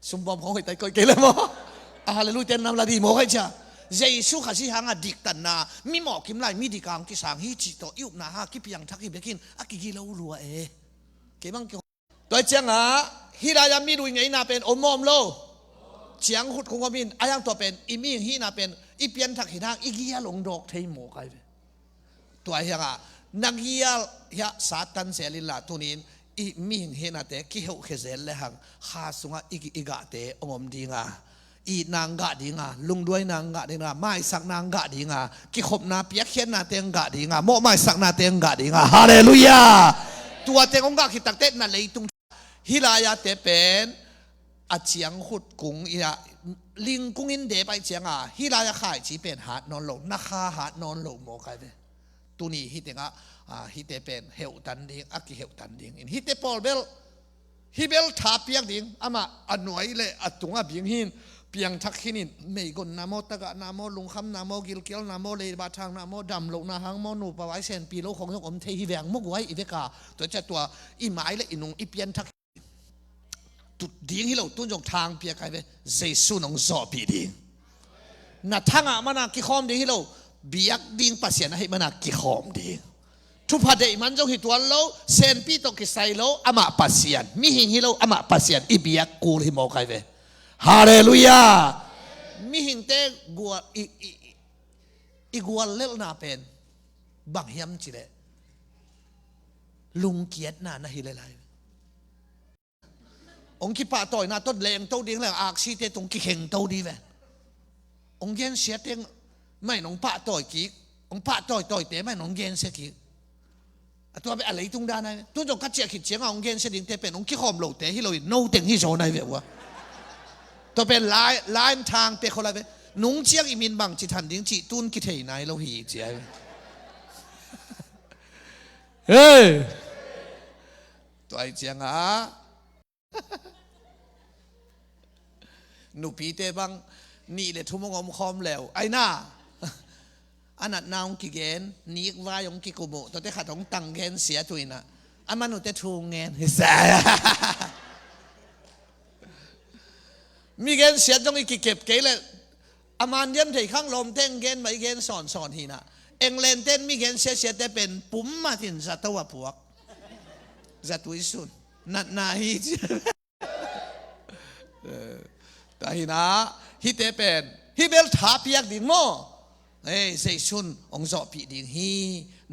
สมบูรณ์ของหัวใจก้อยเกล้อมั้งฮาเลลูยานำลาดีโมให้จ้าเยซูข้าสิหางดิกตันนามีหมอกิมไลมีดิกังกิสังฮิจิโตยุบนาฮะกิเพียงทักฮิเบกินอากิกิเลวรัวเกี่ยบังเกี่ยวตัวเจียงฮิรายามีดูยังไงน่าเป็นอมมโลเจียงขุดคงมินอายังตัวเป็นอิมิงฮีน่าเป็นอีเปียนทักหินางอีกิยาหลงดอกเทยโมใครตัวเฮียนักฮิยาเฮียซาตันเซลิลาตุนินอีมิงเฮนาเตกิเหวเขเซลเลหังข้าสุงอีกะเตอมดีงาอีนางกะดีงาลุงด้วยนางกะดีงาไม่สักนางกะดีงากิขบนาเปียกเขียนนาเตงกะดีงาโมไม่สักนาเตงกะดีงาฮาเลลูยาตัวเตงองกะขิตักเตนั่นเลยตุงฮิลายาเตเป็นอาเจียงขุดกุงอีลิงกุงอินเดไปเจียงฮิลายาขายจีเป็นหาดนอนหลงนักฆ่าหาดนอนหลงโมกายเวตัวนี้ฮิตเองฮิตเป็นเฮวตันดิงอากิเฮวตันดิงฮิตปอลเบลฮิเบลทับเปียกดิงอามาอันหน่วยเลยอัตุงบิงหินเปียงทักหินินไม่กนนาโมตะกะนาโมลุงคำนาโมกิลเกลนาโมเลยบาทางนาโมดำลงนาหังโมนูปะไว้เซนปีโลของยกอมเทฮิแวงมุกไว้อีเวกาตัวจะตัวอีหมายเลยอินุงอีเปียนทักตุดดิ้งฮิโลตุนจงทางเปียกไอเวเจสุนงจอปีดิ้งนาทางมันกิขอมดิ้งฮิโลเบียกดิ้งปัสเซียนให้มันกิขอมดิ้งทุพเดมันจงหิตัวโลเซนปีตกิไซโลอามาปัสเซียนมิหิงฮิโลอามาปัสเซียนอีเบียกกูลฮิโมไกเวฮาเลลูยามิหิงเตกัวอีกัวเล่นนาเป็นบังยำจิเลลุงเกียรติน่าฮิเลไลองค์คิปะต่อยน่าต้นแรงโตดิ้งแรงอากชีเตตรงกิเข่งโตดีเวองค์เย็นเสียเตงไม่น้องปะต่อยกีองปะต่อยเตะไม่น้องเย็นเสียกีตัวเป็นอะไรตรงด้านนั้นตัวจงกัดเจียขิดเจียงองเย็นเสียดิ้งเตะเป็นองค์ขี้หอมโหลเตะที่เราโน้ตเต็งที่โชว์ในเววะตัวเป็นลายทางเตะคนละเวนุ่งเจียงอิมินบังจิทันดิ้งจิตุนกิเทยนายเราหีเจียเฮ้ยตัวไอเจียงหนูปีเตะบังนี่เลยทุ่มงอมคอมแล้วไอ้หน้าอันนั้นนาวกิเกนนี่ว่ายงกิกุโมตัวเตะขาดของตังเกนเสียตัวน่ะอันมันหนูเตะทูเงินเสียมีเกนเสียจงอีกเก็บเกลเลยอามันเยี่ยมใจข้างลมเต้นเกนไม่เกนสอนทีน่ะเอ็งเลนเต้นมีเกนเสียแต่เป็นปุ่มมาถึงจัตวพวกจัตุวิสุนนัดนาฮิแต่ฮินะฮิเตเป็นฮิเบลทาเปียกดิงโมเอ้เซซุนองจอปีดิงฮี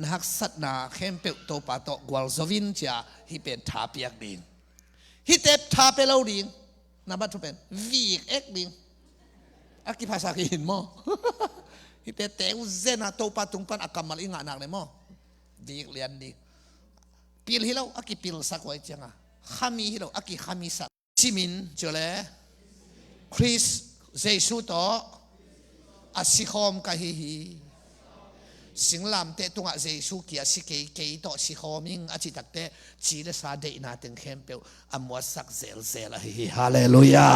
นักสัตนาเข้มเปิลโตปาโตกวลซวินจ่าฮิเป็นทาเปียกดิงฮิเตทาเปลาดิงนับว่าทุเป็นวีกเอ็กดิงอากิภาษากินโม ฮิเตเตอุเซนะโตปาตุงปันอากามัลอิงานักเลยมั้งดีเลียนดีพิลฮิโลอากิพิลสักไว้จังอ่ะขามีฮิโลอากิขามีสักชิมินเจเลคริสเจสุโตอาสิคอมกะฮิฮิสิงลามเตตุงะเจสุกิอาสิเกย์เกย์โตสิคอมิงอาจิตักเตจีเลสาเดนาตึงเข้มเปียวอมัวสักเซลเซลฮิฮิฮาเลลูยา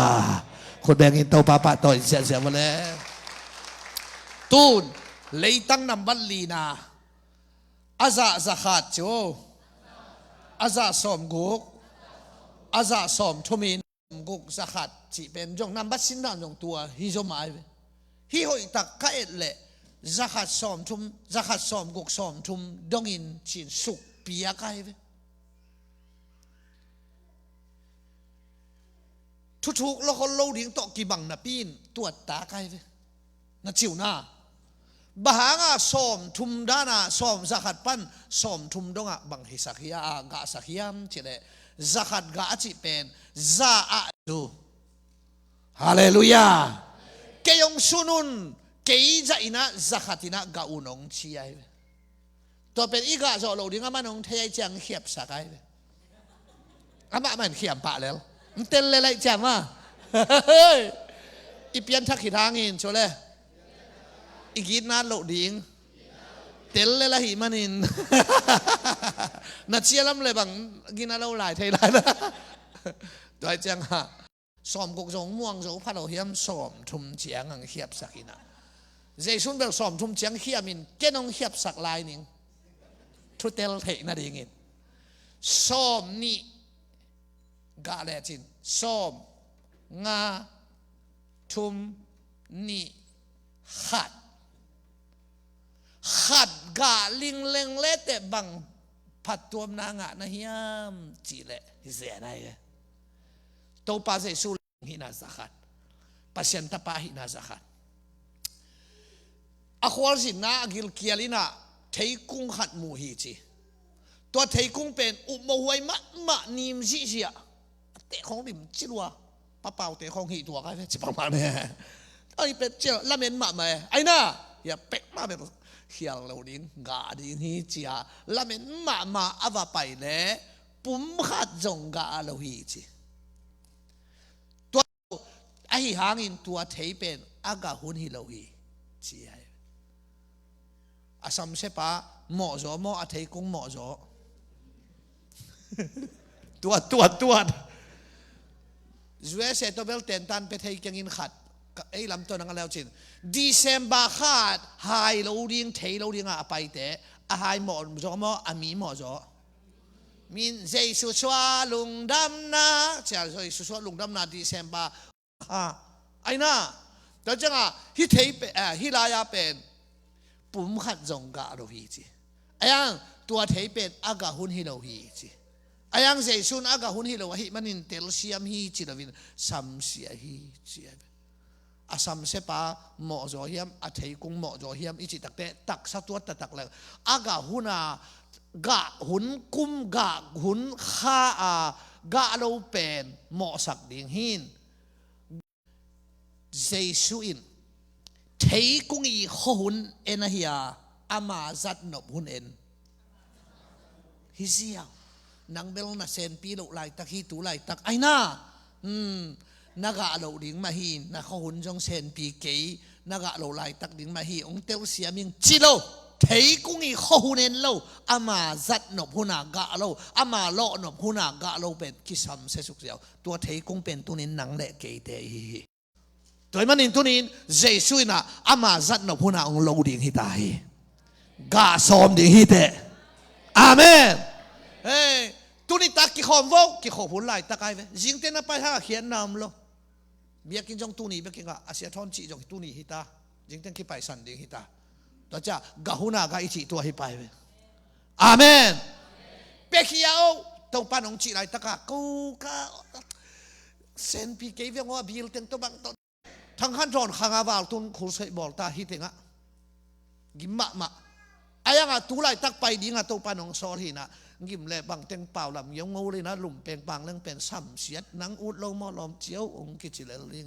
คนแบ่งอินโตปาปะโตเซลเซลมาเลยตูนเลยตั้งนำบัลลีนาอาซาซาขัดโจอาซาสอมกุกอาซาสอมทุมินกุกซาขัดจีเป็นจงนำบัตรสินดานจงตัวฮิโจมาฮิโฮอิตักกะเอ็ดเล่ซาขัดสอมทุมซาขัดสอมกุกสอมทุมดงอินชินสุกปียกายทุกๆแล้วคนเล่าดิ้งตอกีบังนับปีนตัวตากายนัดจิวนาบางอ่ะสอมทุมด้านะสอมสักขัดปันสอมทุมดงอ่ะบังฮิสักยากะสักยามจิเลสักขัดกะจิเป็นซาอะดูฮาเลลูยาเกยงสุนุนเกยจะอินะสักขัดินะกะอุนงชีไอตัวเป็นอีกะจะเราดิ้งอ่ะมันนงเทียจังเขียบสักไออ่ะมันเขียบปะแล้วมันเต้นเลยจังว่าอีเปียนทักขีทางอินชัวเลยอีกินนัดโลดิ้งเตลเลยละหิมันินนัดเชียร์ล้ำเลยบางกินนัดเราหลายไทยหลายนะตัวจังฮะสอมกุกสงม่วงสงพัดเราเฮียมสอมทุ่มเฉียงอังเขียบสักอินะเจสุนเบลสอมทุ่มเฉียงเขียมินเกนองเขียบสักลายหนึ่งทุเตลเทนัดยิงสอมนี่กาเลจินสอมงาทุ่มนี่ขัดกาลิงเลงเละแต่บังผัดตัวนางะนะเฮียมจีเละเสียได้เลยโตปาเซซูหินาสักปัสยันตปาหินาสักอควาลสินะกิลเกียลินะเทกุงขัดมูฮีจีตัวเทกุงเป็นอุโมหวยมะนิมจิเสียเตะของดิมจิลัวป้าเป่าเตะของหีตัวกันจะประมาณนี้ไอ้เป็ดเจ้าละเมนมาไหมไอ้น่ะอย่าเป็ดมาแบบเขียวเราดิ้งกาดิ้งฮีจีอาละเมนมาอวไปเลยปุ่มขัดจงกาเราฮีจีตัวไอ้หางอินตัวเทเป็นอากาหุ่นฮีเราฮีจีไอ้อาสัมเสปะหมอจ่อหมออาเทกุงหมอจ่อตัวช่วยเสร็จตัวเบลเต็นตันไปเทกินขัดไอ้ลำตัวนั่งแล้วจินดิเซมบาขาดหายเราเรียงเทเราเรียงอะไปแต่หายหมอจ่อหมออามีหมอจ่อมินเจสุสวาลุงดำนาเจ้าเจสุสวาลุงดำนาดิเซมบาไอ้น่ะแต่จังอ่ะฮิเทเป็นฮิลายาเป็นปุ่มขัดจงกะเราฮีจีไอ้ยังตัวเทเป็นอากาหุ่นฮิเราฮีจีไอ้ยังเจสุนอากาหุ่นฮิเราฮีมันอินเตลเซียมฮีจีเราวินซัมเซียฮีจีอาซัมเซปาหมอจ่อเฮียมอาเทกุงหมอจ่อเฮียมอิจิตักเตตักสักตัวตักแล้วอากาหุ่นกะหุ่นกุมกะหุ่นข้ากะเราเป็นหมอสักดิ่งหินเจสุอินเทกุงอีหุ่นเอ็นเฮียอามาจัดนบหุ่นเอ็นฮิเซียนังเบลน่ะเซนปีโลไลตักฮีตูไลตักไอ้น่านักเราดิ่งมาฮีนักหุ่นจงเซนปีเกยนักเราไลตักดิ่งมาฮีองเตลเสียมิงจิโลเทกุงอีหุ่นเอ็นโลอามาจัดนบหุ่นกะโลอามาโลนบหุ่นกะโลเป็นกิสัมเสสุกเสียวตัวเทกุงเป็นตัวนี้นังเละเกยเตยตัวมันอินตัวนี้เจสุนะอามาจัดนบหุ่นองโลดิ่งฮิตาฮีกะซอมดิ่งฮิเตอาเมนเฮ้ตัวนี้ตักกี่ขอมวกกี่ขอผลไหลตักไอ้เว้ยจิงเต้นไปหาเขียนนามโลเบียกินจงตัวนี้เบียกินอาเซียทอนจีจงตัวนี้ฮิตาจิงเต้นกี่ไปสันดิ่งฮิตาตัวจ้ากะหุนากะอิจิตัวฮิไปเว้ยอาเมนเปียขี้เอาตัวปานองจีไหลตักกูกะเซนปีเกย์ว่าบิลเต็งตัวบังตัวทั้งขั้นตอนข้างอาวาลตุนคุสบอลตาฮิตเองะกิมมะไอ้ยังอ่ะตัวไหลตักไปดิ่งอ่ะตัวปานองซอรีนะกิมเล่บังเต็งเปล่าลำยงงูเลยนะหลุมเปงปังเรื่องเป็นซ้ำเสียดนังอุดลงมอลอมเจียวองกิจิเลลิง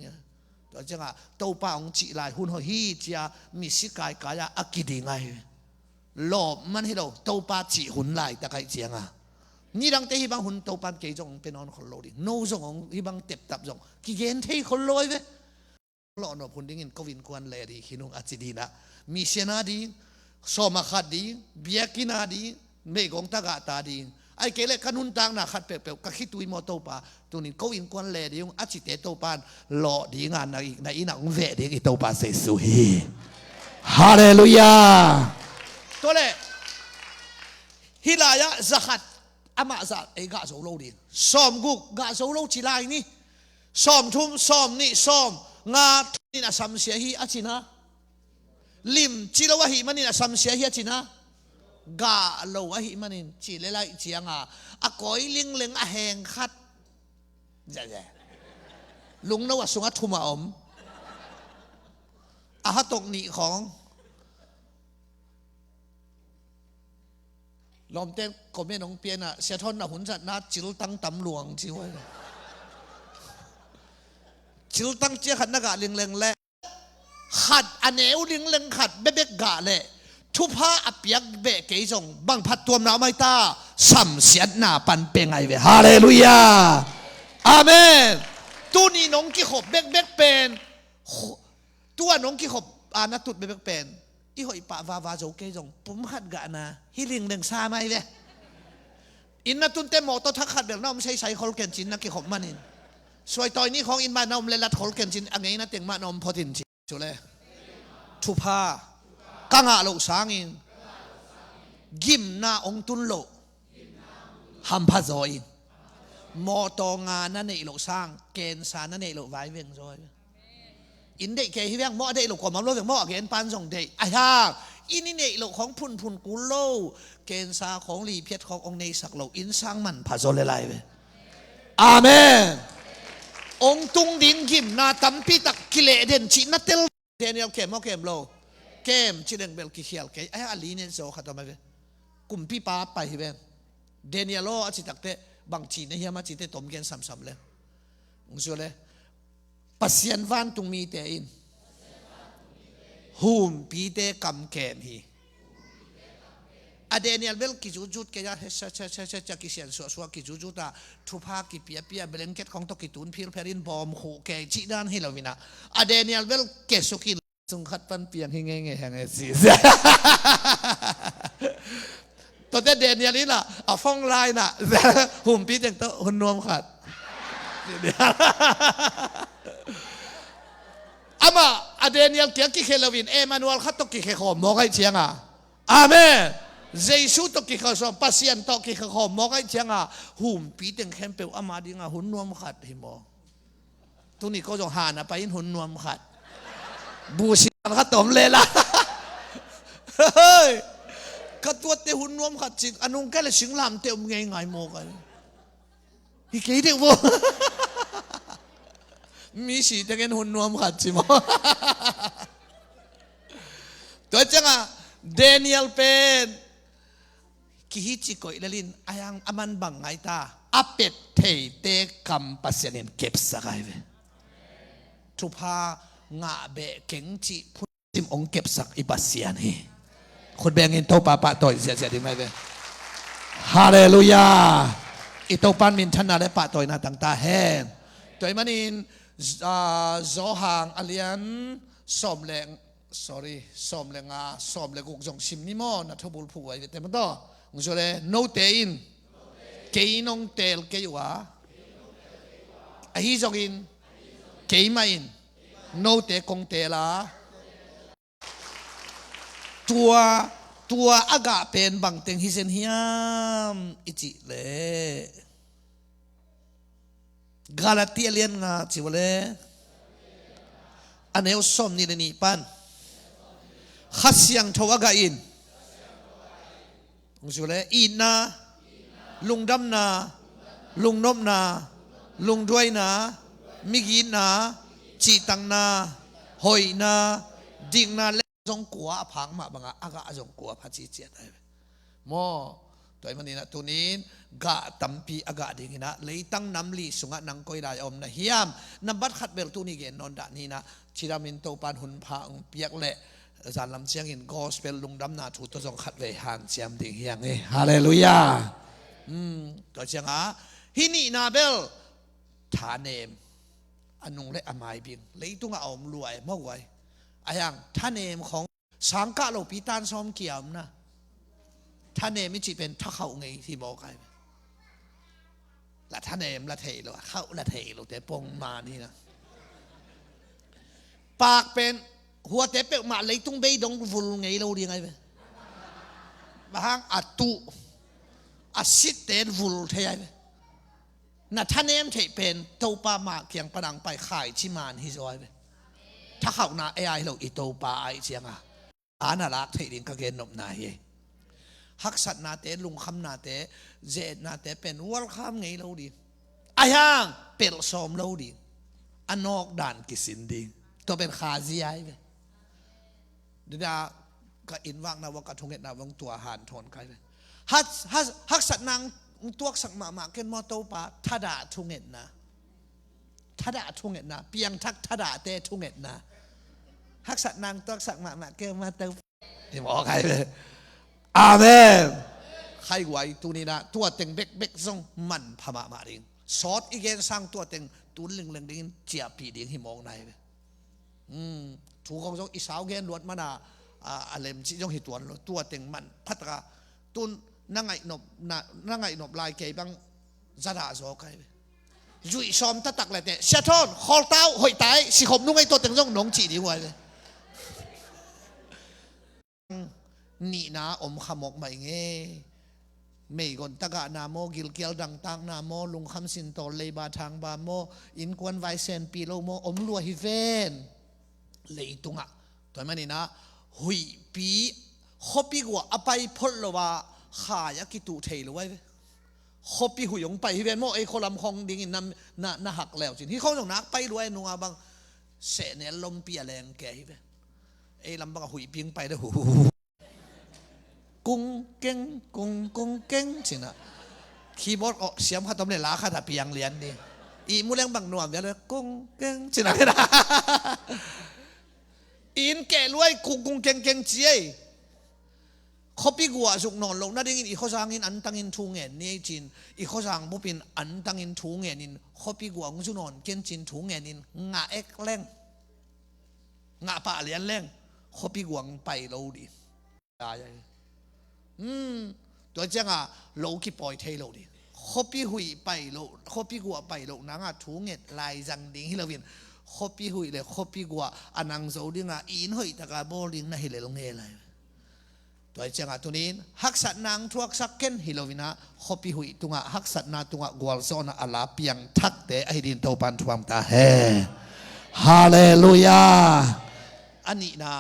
ตัวจังอ่ะตัวป้าองจีลายหุ่นหัวฮีจะมีสิกายกายอักกิดีไงหลบมันให้เราตัวป้าจีหุ่นลายแต่ใครเจียงอ่ะนี่ดังแต่ที่บางหุ่นตัวป้าเกยจงเป็นนอนคนโลดิโน้จงของที่บางเต็บตับจงกี่เกณฑ์ที่คนลอยเว้ยหล่อหนอพุ่นดิ้งก็วินกวนเลยดีขินุงอัจดีนะมีเชนาดีสมาขัดดีเบียกินาดีไม่กงตะกะตาดีไอ้เกล็ดขนุนต่างนะขัดเปลวๆก็คิดตุยมอตัวป้าตัวนี้ก็วินกวนเลยดีอัจเตตัวป้าหล่อดีงานในอีนักเวดีอีตัวป้าเสสุฮีฮาเลลูยาตัวเลยฮิลายะซักอามาซักเอกาโซโลดีซ้อมกุกกาโซโลจิลายนี่ซ้อมทุ่มซ้อมนี่ซ้อมงานี่นะสัมเสียฮีอาจินะลิมจิลวะฮีมันนี่นะสัมเสียฮีอาจินะกาโลวะฮีมันนี่จิเลไลเจียงอะกอยลิงเลงอะแหงคัดเจ๊ลุงนวสุงะทุมาอมอะฮัตกนี่ของลมเต้นก็ไม่น้องเปียนะเสียทนนะหุ่นจัดนาจิลตั้งตำหลวงจิวะจิลตั้งเจ้าขัดนักะลิงเลงแลขัดอันเอวลิงเลงขัดเบ๊กกะเละทุพาอเปียกเบะเกยจงบังพัดตัวน้ำไม่ตาสัมเสียดหน้าปันเป็นไงเวฮาเลลูยาอาเมนตัวนี้น้องกี่ขบเบ๊กเป็นตัวน้องกี่ขบนักตุดเบ๊กเป็นอีหอยปะวาโจเกยจงผมขัดกะนะฮิลิงเลงซาไม่เวอินนัตุนเตมอตทักขัดแบบน้องไม่ใช่ใช้คอลเกนจินนักกี่ขบมันอินสวยต่อยนี่ของอินบ้านน้องเลลัดคอลเกนจินอันนี้นะเต็งมาน้องพอตินจิจุเลยทุพากังอาโลสางินกิมนาองตุนโลฮัมพาโซอินมอตองานั่นเองโลสร้างเกณฑ์สารนั่นเองโลไว้เวียงซอยอินเด็กเกย์ที่เวียงมอเด็กโลความมั่นคงมอเกณฑ์ปันส่งเด็กไอ้ห่าอินนี่เด็กโลของพุนกุโลเกณฑ์สาของลีเพียรขององค์ในสักโลอินสร้างมันพาโซเลไลเวอาเมนองตุงดิงกิมนาตัมปีตักกิเลเดนชินัตเตลเดนิเอลเกมโอเกมโลเกมชิลเลงเบลกิเคียลเกย์ไอ้อาลีเนี่ยโซ่ขัดตัวมาเวกุมพี่ป้าไปเวเดนิเอลโลอาชิตักเตบางชีเนี่ยมาจิเตตมเกนซ้ำๆเลยมึงชัวร์เลยปัสยันวันตุงมีเตอินหุมปีเตกัมเกนฮีอเดนิเอลเบลกิจูจูดเกย์จะกิเซียนสัวกิจูจูตาทุพากิเปียเบลงเกตของตกิตุนพิลเพรินบอมหูเกย์จีดานฮิลาวินาอเดนิเอลเบลเกสุกิสุงขัดปันเปียงหิงเงยแหงเอซีตอนเดนิเอลนี่ล่ะฟองลายน่ะหุ่มปีเต็งโตหุ่นนวมขัดอามาอเดนิเอลเกียกิเคลวินเอมานูเอลขัดตกิเคขอมองให้เชียงอาเมนเจสุตกิเขาสอนปัสยันตกิเขามองให้เชียงหุ่มปีเต็งเข้มเปลวอามาดิงหุ่นนวมขัดหิมอตรงนี้ก็จงหานะไปหุ่นนวมขัดบูชิมันขัดตมเลยล่ะเฮ้ยก็ตัวเตหุ่นนวมขัดจริงอนุงแค่เลยสิงลามเตมไงโมกันฮิกิเด็กบ่มีสีแต่เงินหุ่นนวมขัดจิมตัวจังเดนิเอลเป็นกิฮิจิโกอิเลลินอายังอามันบังไงตาอัปเปตเทเตกัมปัสยานินเก็บสักไงเวทุพางาเบะเก่งจิพุทิมองเก็บสักอิปัสยานีคนแบ่งเงินโตปาต่อยเสียดีไหมเวฮาเลลูยาอิโตปันมินทันนาและปะต่อยนาต่างตาแห้งตัวมันอินโซหางอเลียนสอมแรงสอมแรงสอมแรงกุกจงชิมนิมอนะทบุลผู้ไว้แต่มันต่อมึงชัวร์เลยโนเตอินเกยนงเตลเกยวะไอฮิจงอินเกยมาอินโนเตกงเตลาตัวอากาเป็นบางเต็งฮิเซนฮิยามอิจิเลกาลาเตียเลียนงาจิวเลอันเอวสมนี่เลนี่ปันขัดยังทวากอินจิวเลอินนาลุงดำนาลุงนบนาลุงด้วยนามิกินนาจีตังนาหอยนาดิ่งนาจงกัวพังมาบังอากาจงกัวพัดจีเจียได้มอ ตัวมันนี่นะตัวนี้กะตัมปีอากาศดิ่งนะเลยตั้งน้ำลีสุงะนังก้อยได้อมนะเฮียมนับบัดขัดเบลตัวนี้เกนนอนดานี่นะชิรามินโตปานหุ่นพาองเปียกเละจานลำเชียงอินกอสเปลลุงดำนาถูตัวจงขัดเวหันเชียมดิ่งเฮียงเอฮาเลลูยาตัวเชียงอ่ะฮินี่นาเบลฐานเนมอันนุงเละอามายบิงเลยตัวงะอมรวยเมื่อไว้อายังท่านเนมของสังกะโลปีตานซ้อมเกี่ยมนะท่านเนมไม่จีเป็นทักเขาไงที่บอกใครละท่านเนมละเทโลเข้าละเทโลแต่ปงมานี่นะปากเป็นหัวแต่เปกมาเลยตุ้งเบยดงฟุลไงเราดีไงไปบางอัตุอาศิเตนฟุลเทียไปน่ะท่านเนมเทเป็นโตปามาเกียงปนังไปขายชิมานฮิซอยไปถ้าเขาหน้าไอ้เราอีโตปาไอเชียงอ่ะอานาลักเทดิงก็เกณฑ์นบนายฮักสัตนาเตลุงคำนาเตเจดนาเตเป็นวัลคำไงเราดีอายังเปิลซอมเราดีอันนอกด่านกิสินดีตัวเป็นขาซีไอไปเดี๋ยวก็อินว่างนะว่ากระทงเงินนะว่างตัวหานทนใครไปฮักสัตนางตัวสักมาเกินมอโตปาทัดาทุงเงินนะทัดาทุงเงินนะเพียงทักทัดาเตทุงเงินนะฮักสัตนางตัวสักมาเกินมาเตที่บอกใครไปอาเมนใครไหวตัวนี้นะตัวเต็งเบกส่งมันพม่ามาดิงซอสอีกเกนสร้างตัวเต็งตุนลึงดิ้งเจียปีดิ้งหิมองในไปถูกของจงอีสาวเกนลวดมานาอะไรมันชิจงหิตวนตัวเต็งมันพัตราตุนนั่งไงนบลายเกยบังจะด่าโซ่ใครไปจุยซ้อมตะตักเลยแต่เสียทอนคอเต้าหอยตายสิขมนุ่งไอตัวเต็งจงหนงจีดีกว่าเลยนี่นะอมขมกไม่เงี้ยไม่ก่อนตะกะนาโมกิลเกียวดังตังนาโมลุงคำสินโตเลยบาทางบาโมอินกวนไวเซนปีโลโมอมลัวฮิเวนเลยตุงอ่ะตัวมันนี่นะหุยปีขบีกัวอภัยพลว่าขายกิตุเทลไว้ขบีหุยงไปฮิเวนโมไอโคลัมคองดิ้งน่าหักแล้วจริงที่เขาจงนักไปรวยนัวบางเสเนลลมเปียแรงแกฮิเวนไอลำบากหุยปิงไปได้หูกุ้งเก่งกุ้งเก่งสินะคีย์บอร์ดเสียงขัดตำเลยล้าขัดแต่เปียงเลียนดิอีมูเล้งบังนวมเดี๋ยวเลยกุ้งเก่งสินะอินแก่รวยกุ้งเก่งเจี๊ยเขาปีกัวสุกนอนลงนั่นเองอีเขาสั่งอินอันตั้งอินทูเงินนี่จินอีเขาสั่งบุปินอันตั้งอินทูเงินอินเขาปีกัวงสุนอนเก่งจินทูเงินอินงาเอ็กเล้งงาป่าเลียนเล้งเขาปีกัวไปเราดิได้ตัวเจ้าอ่ะโลกิปอยเทโลดิขบีหุยไปโลขบีกัวไปโลนังอ่ะทุ่งเงินลายจังดิ้งฮิลวินขบีหุยเลยขบีกัวอันนังโซดิ้งอ่ะอินหุยตะกาโบดิ้งน่ะฮิเลลงเฮลัยตัวเจ้าอ่ะตัวนี้ฮักสัตนางทวกสักเกนฮิลวินะขบีหุยตุงอ่ะฮักสัตนาตุงอ่ะกวลโซนอาลาเปียงทักเตไอดินโตปันทวมตาเฮฮาเลลูยาอันนี้นะ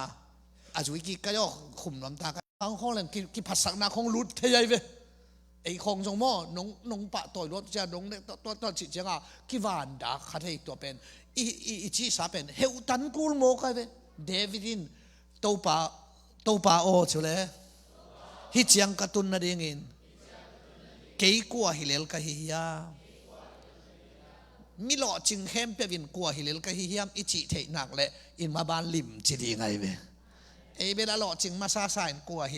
อาจุยกิก็ย่อขุมน้ำตาบางคนเลยกิภาษาหน้าของรุดเทียไปไอ้ของจงม่อนงปะต่อยรถจะนงเนี่ยตัวจิตจังอ่ะกิวานดาขัดให้ตัวเป็นอีชีสาเป็นเฮวตันกูลโมกันไปเดวิดินโตปาโอใช่ไหมฮิจังกตุนนาดิ่งินเกี่ยกัวฮิเลลกะฮิยามิหล่อจึงเข้มเปวินกัวฮิเลลกะฮิยามอิจิเทนักเลยอินมาบานลิมจีดีไงไปไอ้เวลาหล่อจึงมาซาสายกัวฮิ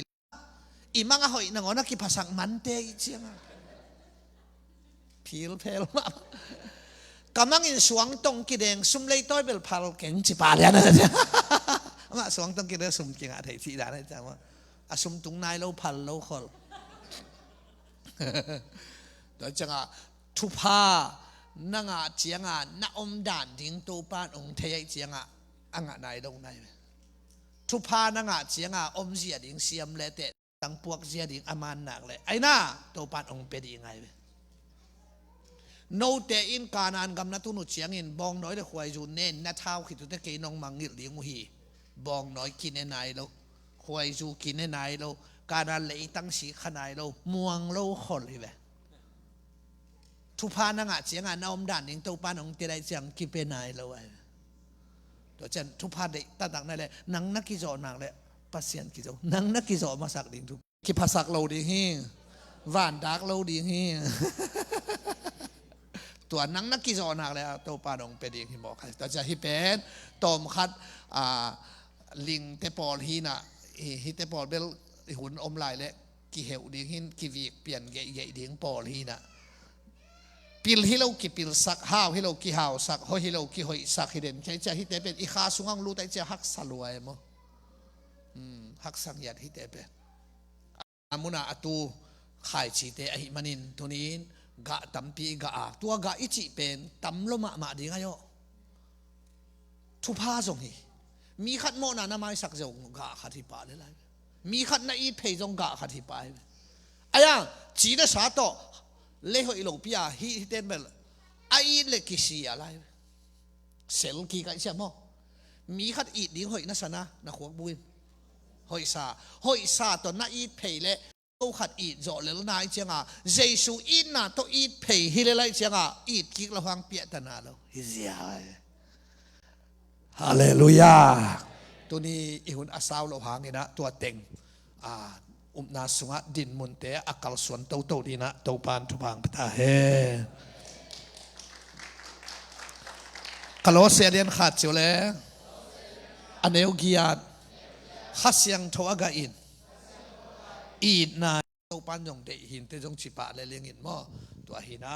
อีมังหอยนังอนักกิภาษามันเตยเชียงพิลเพลมากำลังอินสวงตรงกิเดงซุมเลยต้อยเบลพาลเก่งจิปาเลียนะจ๊ะมาสวงตรงกิเดงซุมเก่งอะไรที่ด่านะจ๊ะว่าอาซุมตุงนายเราพัลเราขลเดี๋ยวจังอ่ะทุพานังอ่ะเจียงอ่ะนักอมด่านทิ้งตัวป้านองเทียเจียงอ่ะอ่างอ่ะนายตรงไหนทุพานังอ่ะเจียงอ่ะอมเสียดิ้งเสียมเลยเตะตั้งพวกเสียดิ้งอามันหนักเลยไอ้น่าตัวป้านองเป็นยังไงโนเตอินการอันกำนัดตุนุเชียงอินบองน้อยแต่ควายจูเน่นนัดเท้าขิดตุตะเกยน้องมังงิดเลี้ยงมุฮีบองน้อยกินในไหนเราควายจูกินในไหนเราการอันเลยตั้งสีขนาดเราม่วงเราขอเลยแบบทุพานังอาเชียงอันอมด่านยิงตัวป้านองเตได้เชียงกิเป็นไหนเราไอ้ตัวเช่นทุพาเด็กตั้งแต่ไหนเลยนังนักกิจอนักเลยปัสเซียนกิจอนังนักกิจอมาสักดิ้งทุกกิภาษาเราดิ้ง van dak lo ding hi ตัวนังนักกิจอนักแล้วตัวปาดงเป็นเองที่บอกแต่จะฮิเป็นตอมคัดลิงเตปอลฮีน่ะฮิเตปอลเบลหุ่นอมลายและกิเหวดิ้งหินกิวีเปลี่ยนเกยดิ้งปอลฮีน่ะปิลฮิโลกิปิลสักฮาวฮิโลกิฮาวสักฮอยฮิโลกิฮอยสักฮิเดนใช่จะฮิเตเป็นอีข้าสุงังรู้แต่จะฮักสลวยมั้งฮักสังยัดฮิเตเป็นอามุนาอตูขายชีเตอหิมันินทุนินกะตัมปีกะตัวกะอิจิเป็นตัมลมะมาดีไงโยทุพาจงฮีมีขัดโมนานาไม่สักจงกะขัดที่ป่าเลยไรมีขัดนาอีเพยจงกะขัดที่ป่าไอ้ยังจีนสาโตเลี้ยอีหลงพิอาฮีเต้นเบลไอ้เล็กกิซีอะไรเซลกีกันใช่ไหมมีขัดอีดิ้งหอยนัสนะนักหัวบุญหอยซาตัวนาอีเพยเลย都ขัดอีจอเลลนายเจ้าเจสูอินน่ะตัวอีเพย์ฮิเลไลเจ้าอีกิกละฟังเปียตนาแล้วฮิเซียฮาเลลูยาตัวนี้อีหุ่นอาสาวเราหางนี่นะตัวเต็งนาสุงะดินมุนเตะอักลส่วนโตดีนะโตปานทุบางปตาเฮกโลเซียเดียนขาดเจียวเลยอันเอวกียดขัดเสียงทวากาอินอีน่าตัวปันยงเดหินเตจงชิปะเลยเลี้ยงหินมั่วตัวหินะ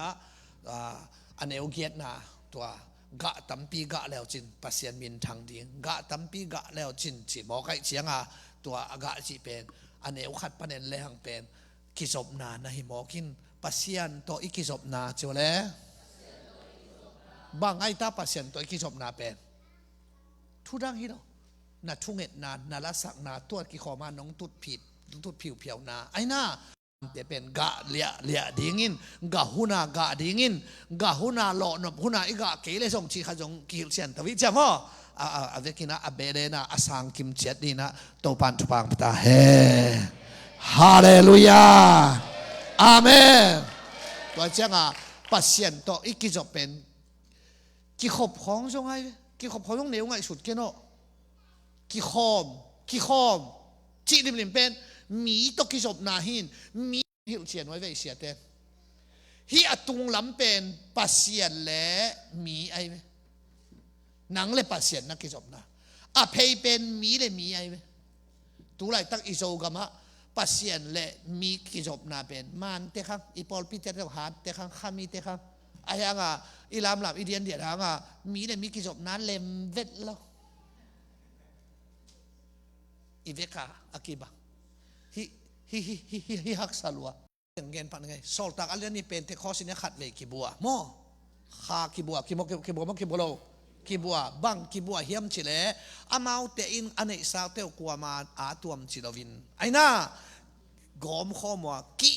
อันเอวเกียดนะตัวกะตั้มปีกะแล้วจินปัสยันมินทางดิ้งกะตั้มปีกะแล้วจินจีบอกไอ้เชียงตัวกะจีเป็นอันเอวขัดปันเอ็นเลยหังเป็นกิจบนานะหิมอกินปัสยันตัวอีกิจบนาเจ้าเลยบางไอ้ตาปัสยันตัวอีกิจบนาเป็นทุดังฮิโนนาทุ่งเอ็ดนาละสักนาตัวกิขอมาน้องตุดผิดตุดผิวเพียวนาไอ้น่าแต่เป็นกะเลียดิ้งินกะหุนากะดิ้งินกะหุนาหล่อนบหุนาอีกะเกเลยส่งชีขจงกิลเชียนทวิจามอเวกินะอเบเรนะอสังกิมเจ็ดดีนะโตปันทุปังปตาเฮฮาเลลูยาอาเมนว่าจังปัสยันโตอีกิจบเป็นกิขบของจงไงกิขบของจงเหนียวไงสุดเกโนกิขอมจีริมลิมเป็นมีตกิจบนาหินมีหิลเชียนไว้ไว้เสียเต้นฮีอตุงลำเป็นปัสยันและมีไอ้หนังเลยปัสยันนักกิจบนาเพย์เป็นมีเลยมีไอ้ตัวไรตั้งอิโซกามะปัสยันและมีกิจบนาเป็นมันเตะข้างอีพอลปีเตอร์หาเตะข้างข้ามีเตะข้างไอ้ยังอีลามหลับอีเดียนเดียดหางมีเลยมีกิจบนาเลมเวทแล้วอีเวกาอากิบะฮิฮักสลัวเงินปันไงโซลตักอันนี้เป็นเทคอสิเนี่ยขัดเวกิบัวโมขากิบัวกิบัวโลกิบัวบังกิบัวเฮียมชิเลอามาเตอินอันนี้สาวเตวกัวมาอาตัวมชิลวินไอ้น่ากอมข้อมัวกี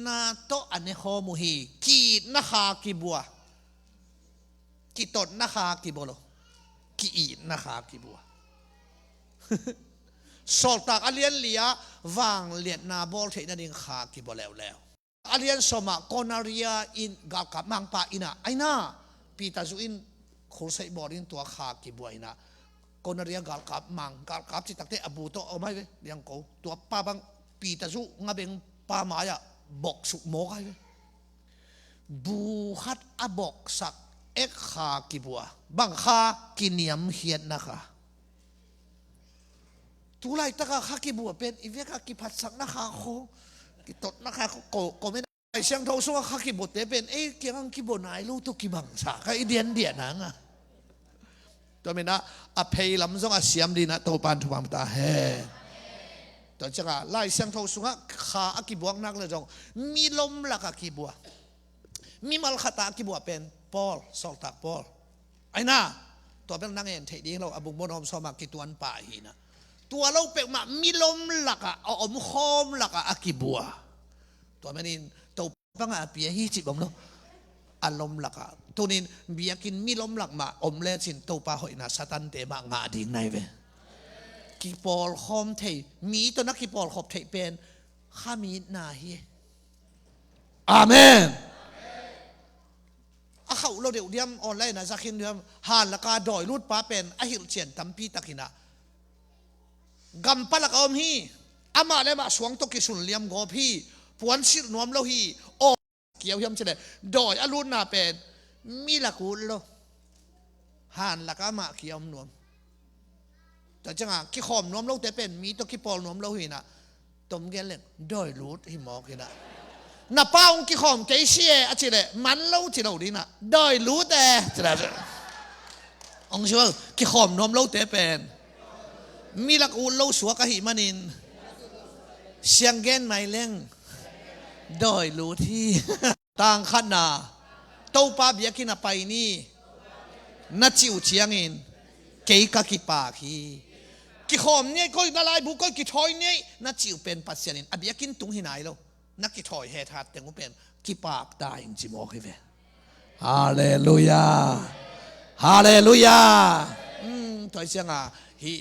นาโตอันนี้ข้อมุฮีกีนาขากิบัวกีตดนาขากิบัวโลกีนาขากิบัวสอดตักอเลียนเลียวางเลียนนาบอลเทนันเองขากิบแล้วอเลียนสมะกอนาเรียอินกับมังปาอินะไอน่าปีตาจูอินโคไซบอลินตัวขากิบวยนะกอนาเรียกับมังกับจิตตักเตอบูโตเอาไหมเว้ยยังกูตัวป้าบังปีตาจูงาเบงป้ามายะบอกสุโมกไอ้บูฮัดอบอกสักเอ็กขากิบัวบังขากินยมเฮียนนะคะทุไลตะกะข้ากิบัวเป็นอีเวกะกิพัดสักนะคะโคกิตดนะคะโกไม่ได้ไอเสียงทศวรรษข้ากิบัวเป็นเอ้เกี่ยงกิบัวนายลูกตุกิบังสาข้าอีเดียนนะตัวเมนะอภัยลำซงอาเสียมดีนะตัวปานทุบามตาเฮตัวจังไล่เสียงทศวรรษข้ากิบัวนักเลยจงมีลมละกะกิบัวมีมัลขตากิบัวเป็นปอลสอลตักปอลไอ้น่าตัวเป็นนักเอ็นเทดีเราอบุบนอมสมากิตวนป่าหินะตัวเราเป็นมามีลมหลักเอาอมคอมหลักอากิบัวตัวมันนี่ตัวปังอาเปียฮีจิบผมเนาะอารมณ์หลักตัวนี้เบียกินมีลมหลักมาอมเลสินตัวปลาหอยนาสตันเตมางาดิ่งในเวกิปอลคอมเทมีตัวนักกิปอลขอบเทเป็นข้ามีนาฮีอาเมนเขาเราเดี๋ยวเดียมออนไลน์นะสักคินเดียมหานละกาดอยรูดป้าเป็นอหิลเชียนตัมปีตะกินะกำปลักอมฮีอามาเลยมาสวงตกิสุนเลียมกอพี่ ปวนสิรนวมเราฮีโอเกี่ยวย้ำเฉลยดอยอรุณนาเป็นมีละกุลโลหันละก็มาเกี่ยวนวมแต่จังอ่ะกี่ขอมนวมเราแต่เป็นมีตัวกี่ปอลนวมเราฮีนะต้มแกงเล่นดอยรูดหิมอกฮีนะน่ะป้าองกี่ขอมใจเชี่ยอะเฉลยมันเราที่เราดีนะดอยรูดแต่เฉลยองค์ช่วยกี่ขอมนวมเราแต่เป็นมีละกุลเราสัวกะหิมันินเสียงแกนไม่เล่งดอยรู้ที่ต่างขนาเต้าป้าเบียกินไปนี่นัดจิวเชียงอินเกี่ยกกิปาคีกิขอมเนี่ยก็น่าไล่บุกก็กิถอยเนี่ยนัดจิวเป็นปัสยานินอเบียกินตุงที่ไหนแล้วนักกิถอยเฮทัดแต่งเป็นกิปากตายจริงๆโอเคเว้ฮาเลลูยาฮาเลลูยาถอยเสียงอ่ะฮี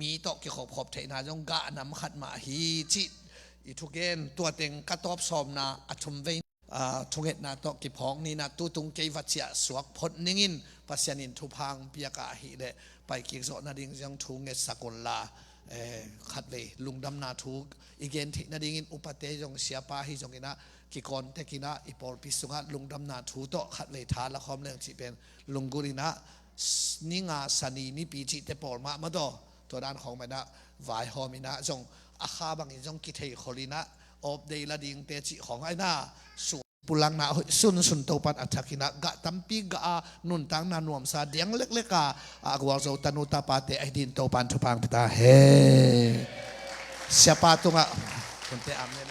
มีโตกิขอบเทนาจงกะนำขัดมาฮีจิอีทุกเกนตัวเต็งกระตอบสอมนาอัชมเวทุกเกนนาโตกิพองนี่นาตุตุงเกยวัชยะสวกพดนิงินปัสยานินทุพังเปียกะฮีเดไปกิกโซนาดิงยังทุงเงสกุลลาขัดเลยลุงดำนาทุกอีเกนที่นาดิงินอุปเตจงเสียปาฮิจงกินะกิกอนเทกินะอีปอลพิสุงะลุงดำนาทุโตขัดเลยทานละคอมเรื่องที่เป็นลุงกุรินะนิงาสนีนิปีจิเตปอลมาโตตัวด้านของมันนะวายฮอมินะจงอาคาบางอย่างจงกิเทคอลินะอบเดลดิงเตจิของไอ้น่าสุปุลังนาสุนโตปันอัฐกินะกะตัมปีกะนุนตังนานวมซาเดียงเล็กๆกะอากวาโซตันุตาปาเตไอดินโตปันทุพังพิตาเฮเสียปาตุงะคนเตอัมเนี่ย